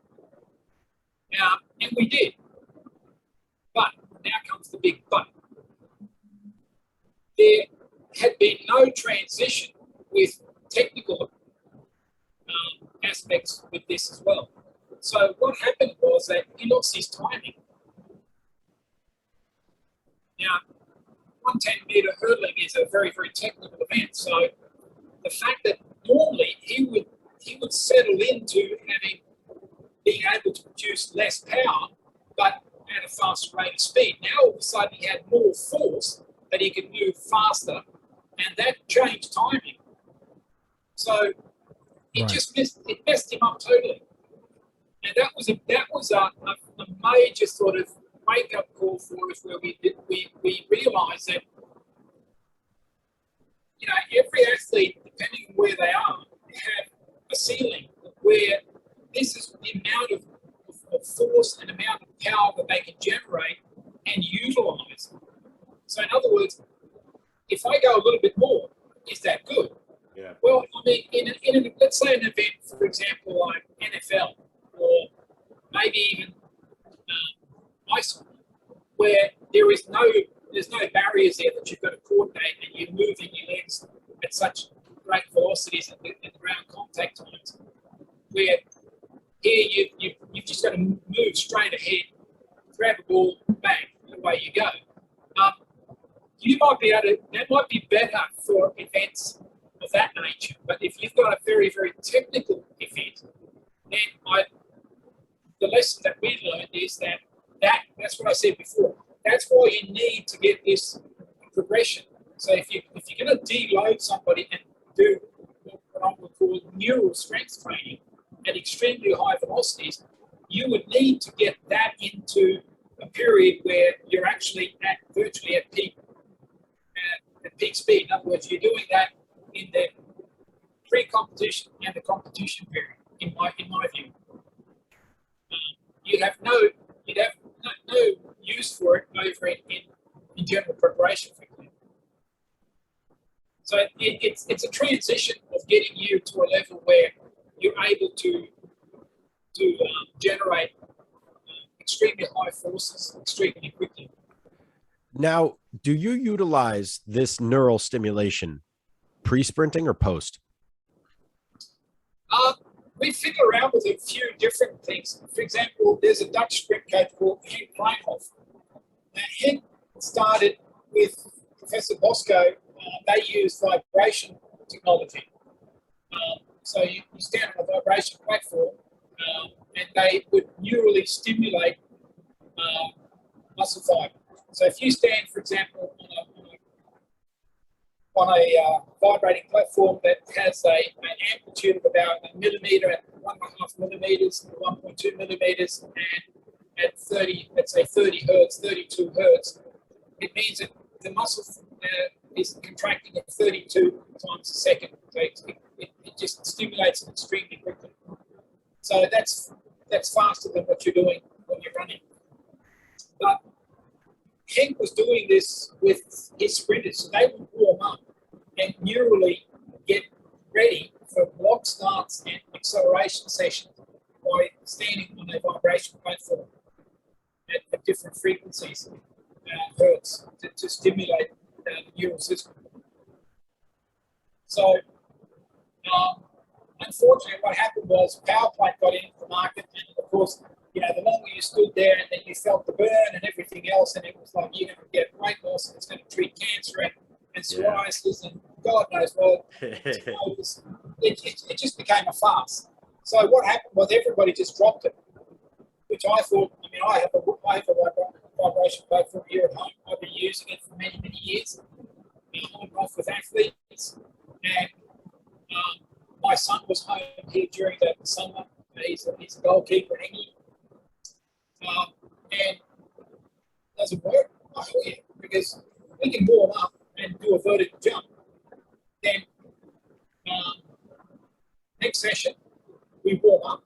And we did. But now comes the big but. There had been no transition with technical aspects with this as well. So what happened was that he lost his timing. Now, 110-meter hurdling is a very, very technical event. So the fact that normally he would settle into being able to produce less power, but at a faster rate of speed. Now all of a sudden he had more force that he could move faster, and that changed timing. So it messed him up totally. And that was a major sort of wake-up call for us, where we realised that, you know, every athlete, depending on where they are, have a ceiling where this is the amount of force and amount of power that they can generate and utilise. So in other words, if I go a little bit more, is that good? Yeah. Well, I mean, let's say an event, for example, like NFL, or maybe even ice hockey, where there's no barriers there that you've got to coordinate, and you're moving your legs at such great velocities and ground contact times, where here you've just got to move straight ahead, grab a ball, bang, and away you go. You might be able to, that might be better for events of that nature. But if you've got a very, very technical event, then the lesson that we learned is that's what I said before. That's why you need to get this progression. So if you're going to deload somebody and do what I would call neural strength training at extremely high velocities, you would need to get that into a period where you're actually virtually at peak speed. In other words, you're doing that in the pre-competition and the competition period. In my view, you'd have no use for it over in general preparation for example. So it's a transition of getting you to a level where you're able to generate extremely high forces extremely quickly. Now, do you utilize this neural stimulation pre-sprinting or post? We fiddle around with a few different things. For example, there's a Dutch sprint coach called Henk Kleinhoff. Now, Henk started with Professor Bosco. They use vibration technology. So you stand on a vibration platform, and they would neurally stimulate muscle fiber. So if you stand, for example, on a vibrating platform that has an amplitude of about a millimeter at 1.5 millimeters, 1.2 millimeters, and at 30 hertz, 32 hertz, it means that the muscle is contracting at 32 times a second. So it just stimulates it extremely quickly. So that's faster than what you're doing when you're running. But Henk was doing this with his sprinters, so they would warm up and neurally get ready for block starts and acceleration sessions by standing on a vibration platform at different frequencies, hertz, to stimulate the neural system. So, unfortunately, what happened was PowerPoint got into the market, and of course, you know, the longer you stood there and then you felt the burn and everything else, and it was like you're going to get weight loss and it's going to treat cancer and psoriasis and God knows what. It just became a farce. So what happened was everybody just dropped it, which I thought, I mean, I have a vibration platform here at home. I've been using it for many, many years. On and off with athletes. And my son was home here during the summer. He's a goalkeeper in England. And does it work? Oh, yeah, because we can warm up and do a vertical jump. Then next session we warm up,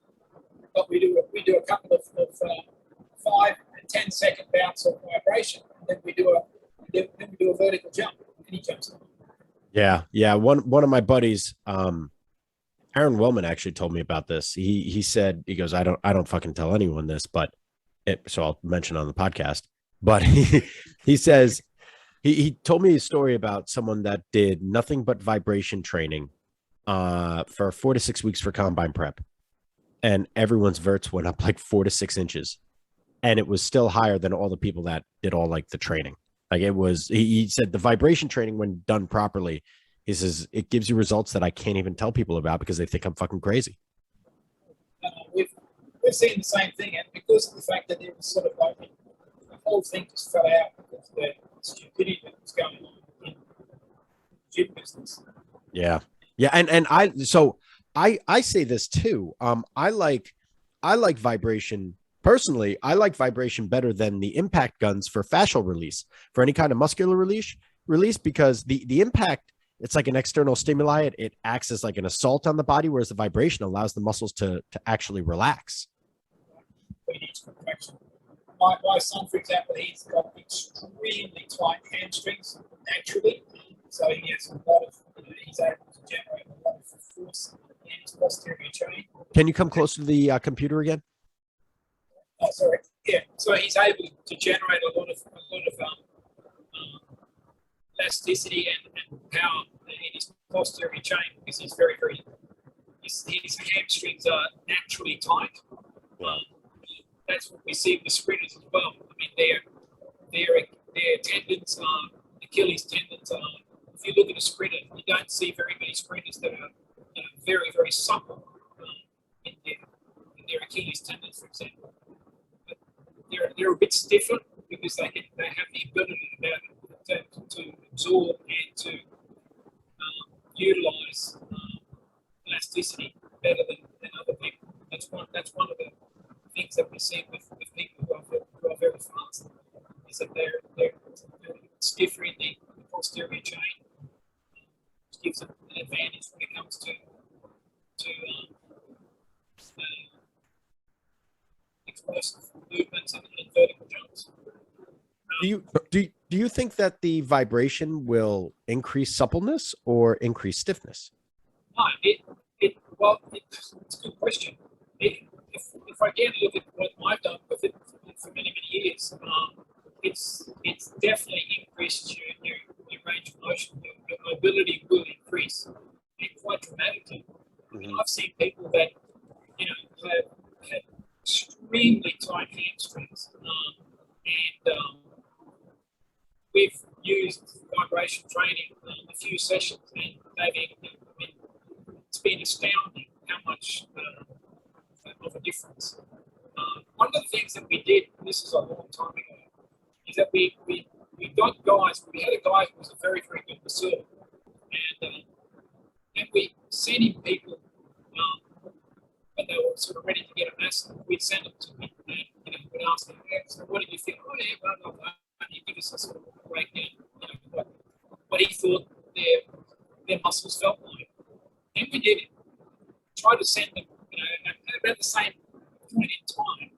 but we do a couple of 5 and 10 second bouts of vibration, and then we do a vertical jump, and he jumps up. Yeah. One of my buddies, Aaron Wellman, actually told me about this. He said, he goes, I don't fucking tell anyone this, but so I'll mention on the podcast. But he says he told me a story about someone that did nothing but vibration training for 4 to 6 weeks for combine prep, and everyone's verts went up like 4 to 6 inches, and it was still higher than all the people that did all like the training. Like it was, he said the vibration training, when done properly, he says it gives you results that I can't even tell people about because they think I'm fucking crazy. We've seen the same thing, and because of the fact that it was sort of like whole thing just fell out because of the stupidity that was going on in the gym business. Yeah. Yeah. And I say this too. I like vibration personally. I like vibration better than the impact guns for fascial release, for any kind of muscular release, because the impact, it's like an external stimuli. It acts as like an assault on the body, whereas the vibration allows the muscles to actually relax. We need contraction. My son, for example, he's got extremely tight hamstrings naturally, so he has a lot of, he's able to generate a lot of force in his posterior chain. Can you come closer to the computer again? Oh, sorry. Yeah, so he's able to generate a lot of elasticity and power in his posterior chain because he's very, his hamstrings are naturally tight. That's what we see with sprinters as well. I mean, their tendons are, Achilles tendons are, if you look at a sprinter, you don't see very many sprinters that are very, very supple in their Achilles tendons, for example. But they're a bit stiffer because they have the ability to absorb and to utilize elasticity better than other people. That's one of the things that we see with people who are very fast is that they're stiffer in the posterior chain, which gives them an advantage when it comes to explosive movements and vertical jumps. Do you think that the vibration will increase suppleness or increase stiffness? No, it's a good question. If I again look at what I've done with it for many years, it's definitely increased your range of motion. Your mobility will increase and quite dramatically. I mean, I've seen people that have extremely tight hamstrings, and we've used vibration training a few sessions, and it's been astounding how much of a difference. One of the things that we did, and this is a long time ago, is that we got guys. We had a guy who was a very, very good masseuse, and we sent him people when they were sort of ready to get a massage. We'd send them to him, and we'd ask them, "So what did you think?" "Oh yeah, blah blah blah." And he'd give us a sort of breakdown, what he thought their muscles felt like. Then we did it. Tried to send them, at about the same point in time.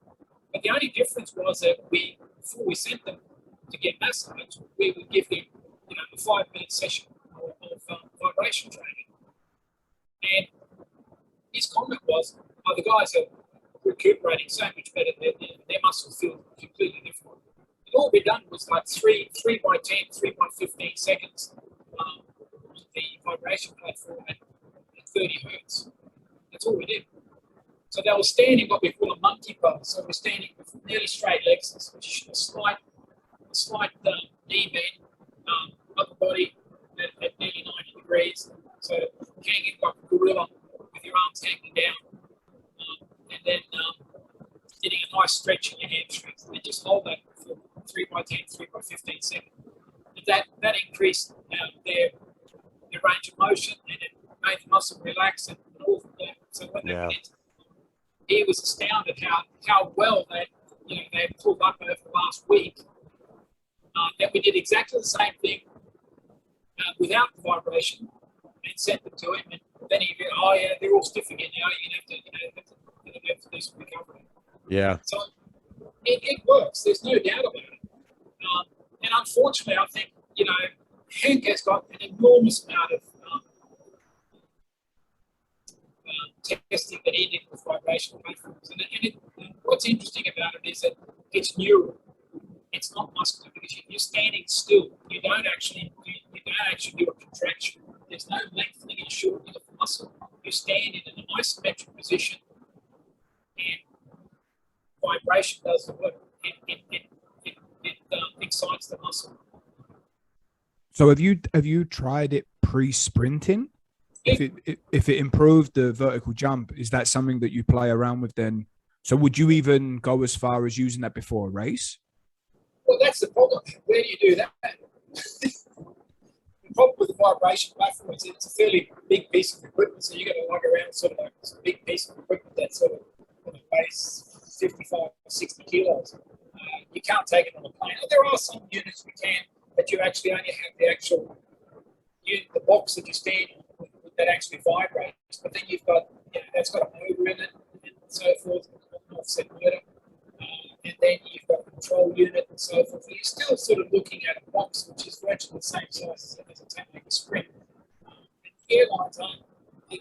But the only difference was that before we sent them to get massage, we would give them, a 5-minute session of vibration training. And his comment was, "Oh, the guys are recuperating so much better. Their muscles feel completely different." And all we done was like 3 by 10, 3 by 15 seconds on the vibration platform at 30 hertz. That's all we did. So they were standing what we call a monkey pose. So we're standing with nearly straight legs, which is a slight knee bend, upper body at nearly 90 degrees. So hanging like a gorilla with your arms hanging down, and then getting a nice stretch in your hamstrings. And then just hold that for 3 by 10, 3 by 15 seconds. And that increased their range of motion, and it made the muscle relax and all of that. So when they went into, he was astounded how well they pulled up over the last week. That we did exactly the same thing without the vibration and sent them to him, and then he went, "Oh yeah, they're all stiff again now. You have to do some recovery." Yeah. So it works. There's no doubt about it. And unfortunately, I think Hank has got an enormous amount of testing that he did with vibration platforms. And what's interesting about it is that it's neural. It's not muscular because you're standing still. You don't actually do a contraction. There's no lengthening and shortening of the muscle. You stand in an isometric position, and vibration does the work. It excites the muscle. So have you tried it pre-sprinting? If it improved the vertical jump, is that something that you play around with then? So would you even go as far as using that before a race? Well, that's the problem. Where do you do that? The problem with the vibration platform is it's a fairly big piece of equipment, so you got to lug around sort of like this big piece of equipment that sort of weighs 55 or 60 kilos. You can't take it on a plane. There are some units we can, but you actually only have the actual unit, the box that you stand on that actually vibrates. But then you've got, that's got a motor in it and so forth, an offset motor. And then you've got a control unit and so forth. You're still sort of looking at a box which is virtually the same size as a 10-meter sprint. And airlines aren't,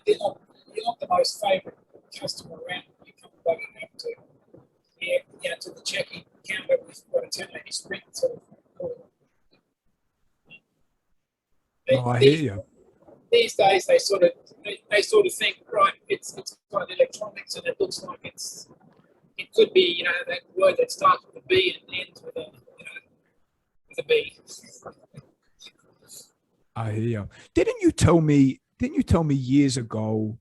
you're not the most favourite customer around. You come bugging up to the check-in counter with what a 10-meter sprint sort of. I hear you. These days, they sort of think, right, it's got electronics and it looks like it could be, that word that starts with a B and ends with a B. I hear you. Didn't you tell me years ago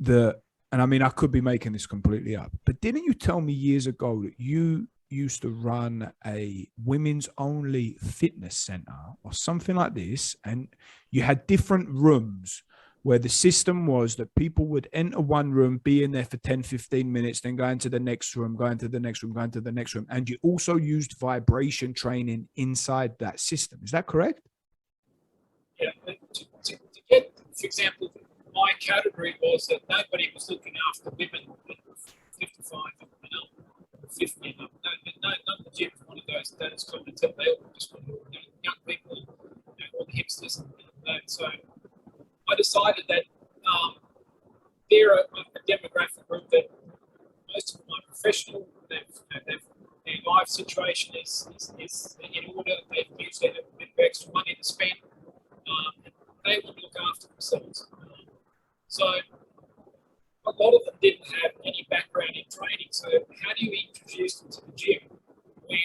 that, and I mean, I could be making this completely up, but didn't you tell me years ago that you used to run a women's only fitness center or something like this, and you had different rooms where the system was that people would enter one room, be in there for 10, 15 minutes, then go into the next room, go into the next room, go into the next room. And you also used vibration training inside that system. Is that correct? Yeah. To get, for example, my category was that nobody was looking after women 55 and up, 50 and up. None of the gyms wanted those clientele. They all just wanted young people, all the hipsters and that. So I decided that they're a demographic group that most of them are professional. Their life situation is in order. They've usually have a bit of extra money to spend. They want to look after themselves. So a lot of them didn't have any background in training. So how do you introduce them to the gym when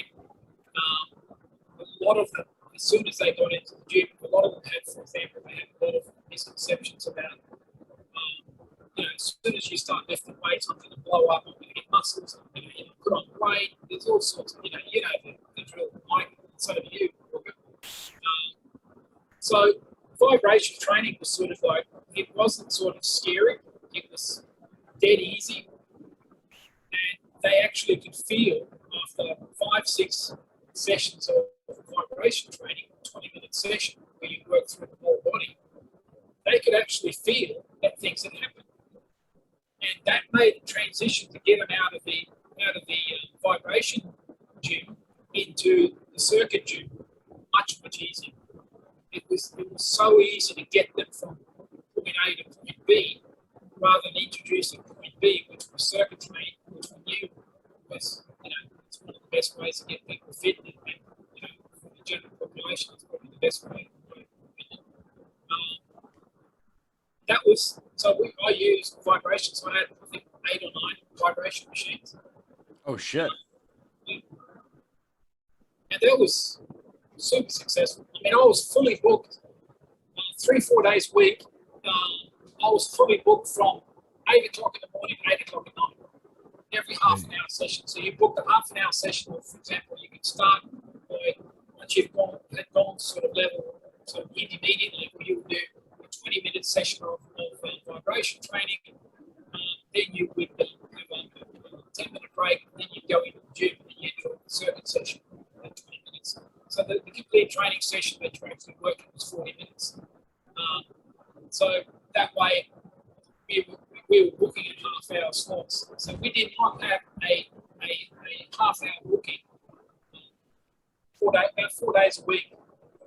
a lot of them, as soon as they got into the gym, a lot of them had, for example, they had a lot of misconceptions about, as soon as you start lifting weights, I'm going to blow up, I'm going to get muscles, I'm going to put on weight. There's all sorts of, the drill, Mike, so do you. So vibration training was sort of like, it wasn't sort of scary, it was dead easy. And they actually could feel after 5-6 sessions of vibration training, 20-minute session where you work through the whole body, they could actually feel that things had happened. And that made the transition to get them out of the vibration gym into the circuit gym much easier. It was so easy to get them from point A to point B rather than introducing point B, which was circuit training, which we knew was, it's one of the best ways to get people fit, and for the general population, it's probably the best way. That was, so I used vibration, so I had, I think, 8 or 9 vibration machines. Oh, shit. And that was super successful. I mean, I was fully booked 3-4 days a week. I was fully booked from 8 o'clock in the morning to 8 o'clock at night, every half an hour session. So you booked a half an hour session, or for example, you could start by, once you've had gone sort of level, sort of intermediate level, you would do a 20-minute session of vibration training. Then you would have a 10-minute break, then you'd go into the gym and you'd do a circuit session at 20 minutes. So the complete training session that you're actually working was 40 minutes. So that way, we were booking in half-hour slots. So we did not have a half-hour booking. About 4 days a week,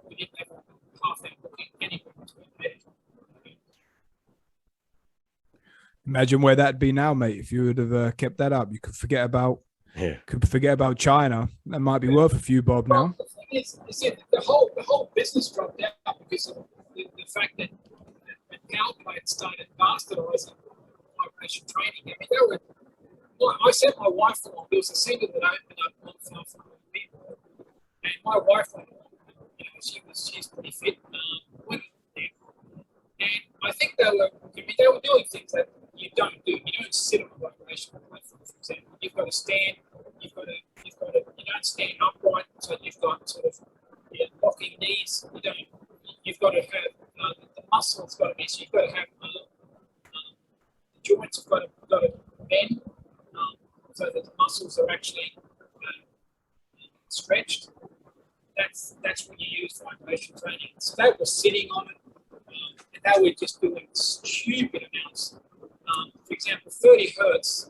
we didn't have a half-hour booking anywhere between 8 and 20. Imagine where that'd be now, mate. If you would have kept that up, you could forget about China. That might be worth a few bob now. The thing is the whole business dropped out because of the fact that power plants started bastardizing vibration training. I mean, I sent my wife along. There was a centre that opened up not far from people, and my wife went along. She's pretty fit. Went there, and I think they were doing things that you don't do. You don't sit on a vibration platform, for example. You've got to stand. You don't stand upright, so sort of locking knees. You've got to have the muscle's got to be. So you've got to have the joints have got to bend so that the muscles are actually stretched. That's when you use vibration training. So they were sitting on it, and they were just doing stupid amounts. For example, 30 hertz.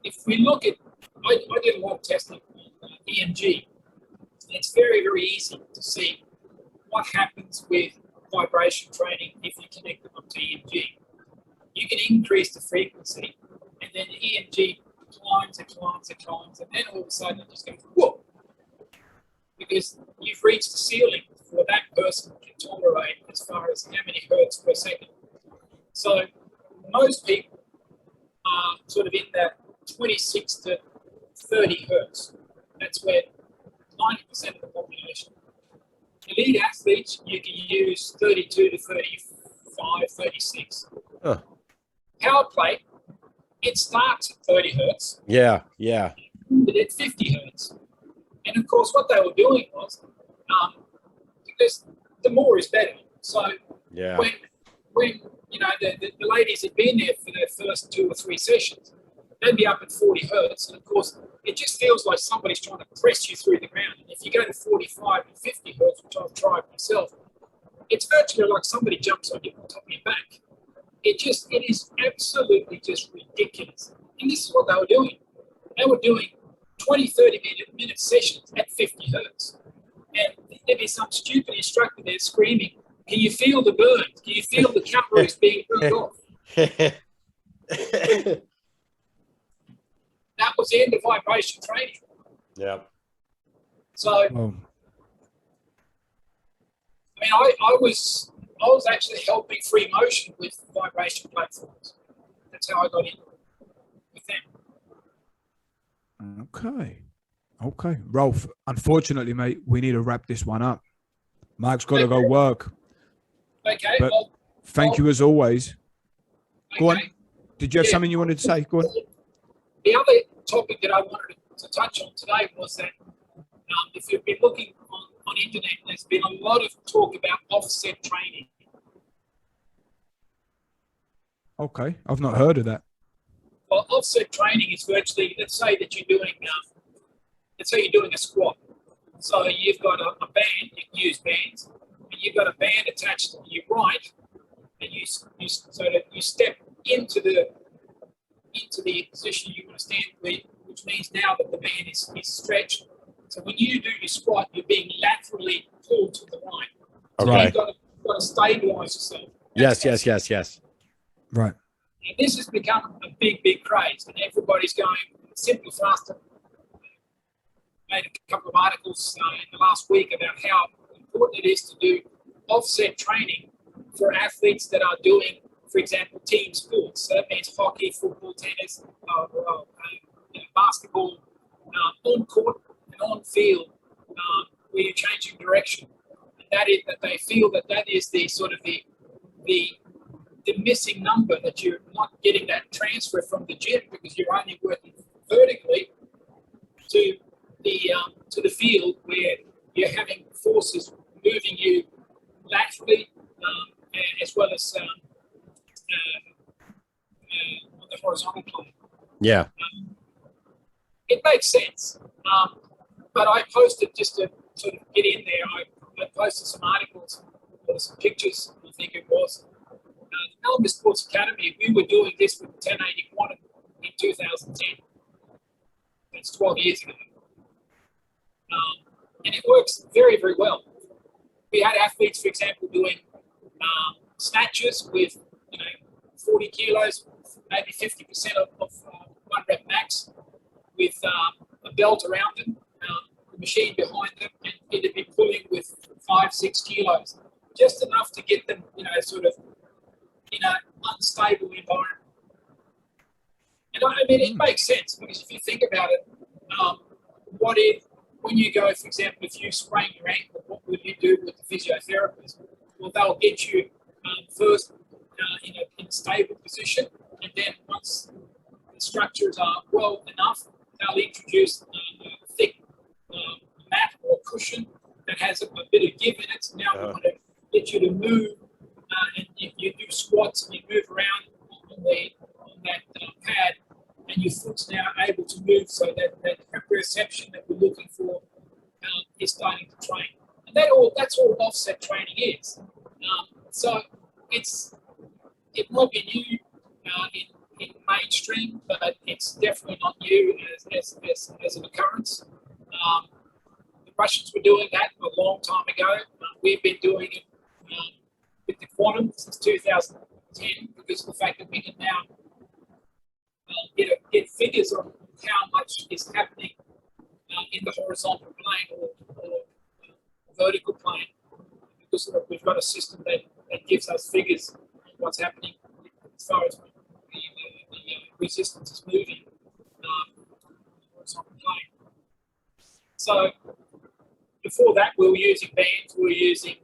If we look at, I did a lot of testing on EMG. It's very, very easy to see what happens with vibration training if you connect them up to EMG. You can increase the frequency, and then the EMG climbs and climbs and climbs, and then all of a sudden it just goes, whoa, because you've reached the ceiling for that person can tolerate as far as how many hertz per second. So most people are sort of in that 26 to 30 hertz. That's where 90% of the population. Elite athletes, you can use 32 to 35, 36. Huh. Power play, it starts at 30 hertz. Yeah. At 50 hertz. And of course, what they were doing was, because the more is better. So Yeah. when you know the ladies had been there for their first 2 or 3 sessions, they'd be up at 40 hertz, and of course, it just feels like somebody's trying to press you through the ground. And if you go to 45 and 50 hertz, which I've tried myself, it's virtually like somebody jumps on you on top of your back. It is absolutely just ridiculous. And this is what they were doing. They were doing 20, 30-minute sessions at 50 hertz. And there'd be some stupid instructor there screaming, can you feel the burn? Can you feel the calories being burned off? That was the end of vibration training. Yeah. So, I mean, I was actually helping Free Motion with vibration platforms. That's how I got in with them. Okay. Rolf, unfortunately, mate, we need to wrap this one up. Mike's got to go work. Okay. But thank you as always. Okay. Go on. Did you have something you wanted to say? Go on. The other topic that I wanted to touch on today was that if you've been looking on internet, there's been a lot of talk about offset training. Okay, I've not heard of that. Well, offset training is virtually, let's say you're doing a squat. So you've got a band, you can use bands, and you've got a band attached to your right, and so that you step into the position you want to stand with, which means now that the band is stretched. So when you do your squat, you're being laterally pulled to the right. So Okay. you've got to stabilize yourself. Yes. Right. And this has become a big craze, and everybody's going simply faster. Made a couple of articles in the last week about how important it is to do offset training for athletes that are doing, for example, team sports. So that means hockey, football, tennis, basketball, on court and on field, where you're changing direction. And that is that they feel that is the sort of the missing number, that you're not getting that transfer from the gym because you're only working vertically to the field where you're having forces moving you laterally as well as on the horizontal plane. Yeah. It makes sense. But I posted, just to sort of get in there, I posted some articles or some pictures, I think it was. Melbourne Sports Academy, we were doing this with 1080 Quantum in 2010. That's 12 years ago. And it works very, very well. We had athletes, for example, doing snatches with 40 kilos, maybe 50% of 1 rep max, with a belt around them, the machine behind them, and it'd be pulling with 5-6 kilos, just enough to get them, sort of in an unstable environment. And I mean, it makes sense, because if you think about it, what if, when you go, for example, if you sprain your ankle, what would you do with the physiotherapist? Well, they'll get you first in a stable position, and then once the structures are well enough, they'll introduce a thick mat or cushion that has a bit of give in it. So now we want to get you to move, and you do squats and you move around on that pad, and your foot's now able to move, so that proprioception that we're looking for is starting to train. And that's all offset training is. So it might be new in mainstream, but it's definitely not new as an occurrence. The Russians were doing that a long time ago. We've been doing it with the quantum since 2010, because of the fact that we can now get figures on how much is happening in the horizontal plane or vertical plane, because we've got a system that gives us figures on what's happening as far as the resistance is moving on the horizontal plane. So before that, we were using bands, we were using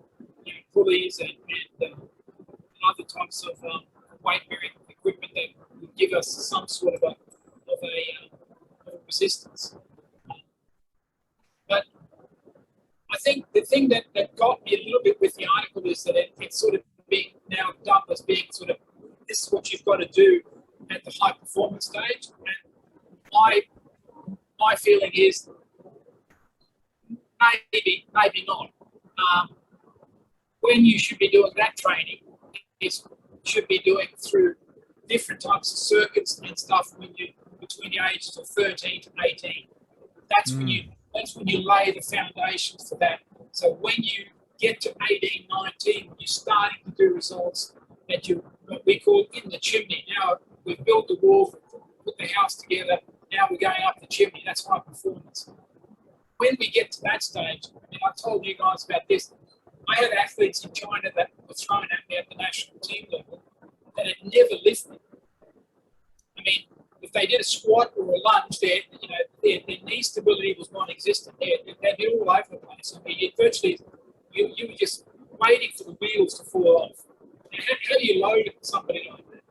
pulleys and other types of weight-bearing equipment that would give us some sort of a resistance. But I think the thing that got me a little bit with the article is that it's sort of being now dubbed as being sort of, this is what you've got to do at the high performance stage. And my feeling is maybe not. When you should be doing that training is should be doing through different types of circuits and stuff when you between the ages of 13 to 18. That's when you lay the foundations for that. So when you get to 18, 19, you're starting to do results that what we call in the chimney. Now we've built the wall, put the house together. Now we're going up the chimney. That's high performance. When we get to that stage, and I told you guys about this, I had athletes in China that were thrown at me at the national team level that had never lifted. I mean, if they did a squat or a lunge, their knee stability was non-existent. They'd be all over the place. I mean, you were just waiting for the wheels to fall off. Now, how do you load somebody like that?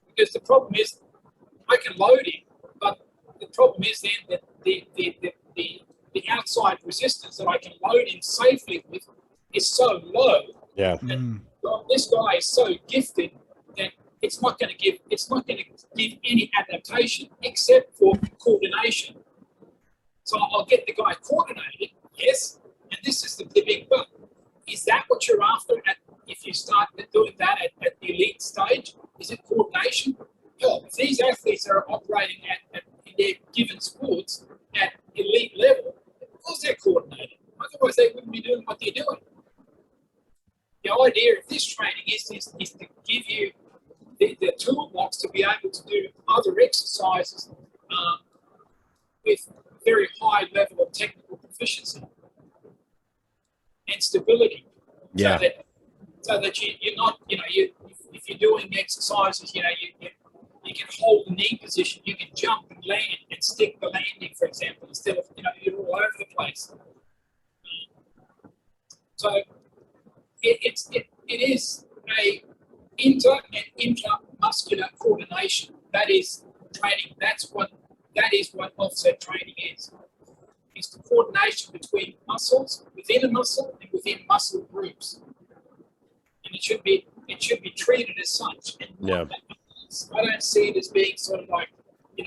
Because the problem is, I can load him, but the problem is then that the outside resistance that I can load him safely with is so low. Yeah. And this guy is so gifted that it's not going to give any adaptation except for coordination. So I'll get the guy coordinated, yes, and this is the big but. Is that what you're after if you start doing that at the elite stage? Is it coordination? Hell, if these athletes are operating in their given sports at elite level, of course they're coordinated. Otherwise they wouldn't be doing what they're doing. The idea of this training is to give you the toolbox to be able to do other exercises with very high level of technical proficiency and stability. Yeah. So that you're not, if you're doing exercises, you can hold the knee position, you can jump and land and stick the landing, for example, instead of, you're all over the place. So it is a inter and intramuscular coordination. That is training. That is what offset training is. It's the coordination between muscles, within a muscle, and within muscle groups. And it should be treated as such. And I don't see it as being sort of like, a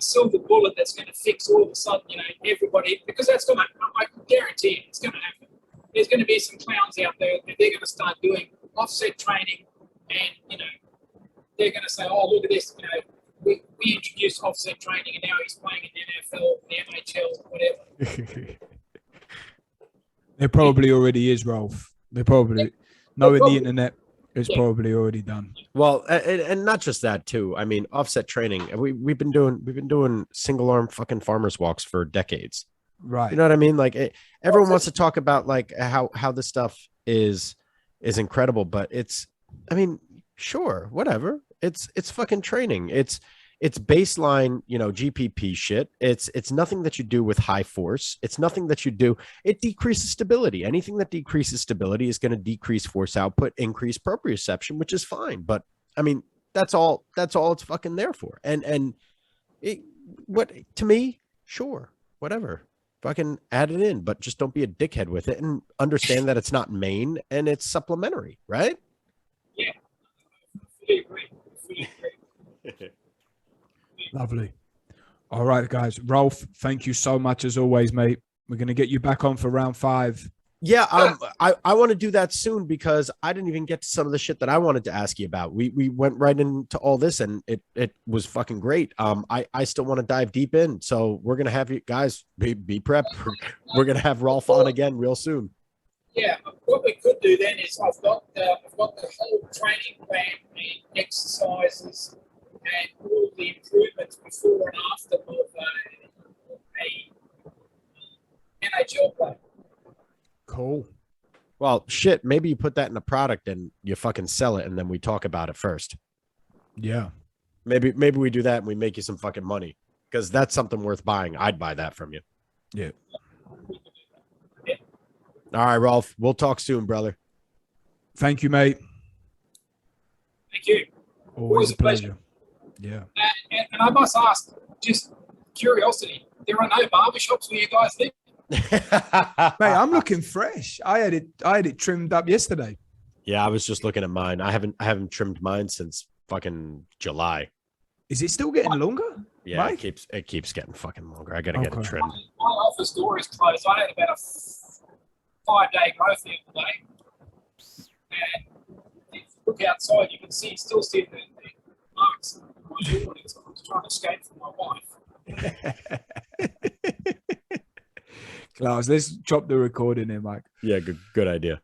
silver bullet that's going to fix all of a sudden, everybody, because that's going to, I can guarantee it, it's going to happen. There's going to be some clowns out there that they're going to start doing offset training, and they're going to say, "Oh, look at this! We introduced offset training, and now he's playing in the NFL, the NHL, whatever." There probably already is, Rolf. They probably knowing the internet, it's probably already done. Well, and not just that too. I mean, offset training. We've been doing single arm fucking farmers walks for decades. Right. You know what I mean? Like everyone wants to talk about like how this stuff is incredible, but it's, I mean, sure, whatever. It's fucking training. It's baseline, GPP shit. It's nothing that you do with high force. It's nothing that you do. It decreases stability. Anything that decreases stability is going to decrease force output, increase proprioception, which is fine. But I mean, that's all it's fucking there for. And what to me, sure, whatever. fucking add it in, but just don't be a dickhead with it and understand that it's not main and it's supplementary, right? Yeah, fully agree. Fully agree. Lovely. All right, guys. Rolf, thank you so much as always, mate. We're going to get you back on for round 5. Yeah, I want to do that soon because I didn't even get to some of the shit that I wanted to ask you about. We went right into all this and it was fucking great. I still want to dive deep in, so we're gonna have you guys be prepped. We're gonna have Rolf on again real soon. Yeah, what we could do then is I've got the whole training plan and exercises and all the improvements before and after of a NHL play. Cool. Well, shit, maybe you put that in a product and you fucking sell it and then we talk about it first. Yeah. Maybe we do that and we make you some fucking money because that's something worth buying. I'd buy that from you. Yeah. All right, Rolf. We'll talk soon, brother. Thank you, mate. Thank you. Always a pleasure. Yeah. And I must ask, just curiosity, there are no barbershops where you guys live? Mate, I'm looking fresh. I had it trimmed up yesterday. Yeah, I was just looking at mine. I haven't trimmed mine since fucking July. Is it still getting longer? Yeah, Mike? it keeps getting fucking longer. I gotta get it trimmed. My office door is closed. I had about a 5-day growth the other day. And if you look outside, you can still see the marks on my door. I was trying to escape from my wife. Klaus, let's chop the recording here, Mike. Yeah, good idea.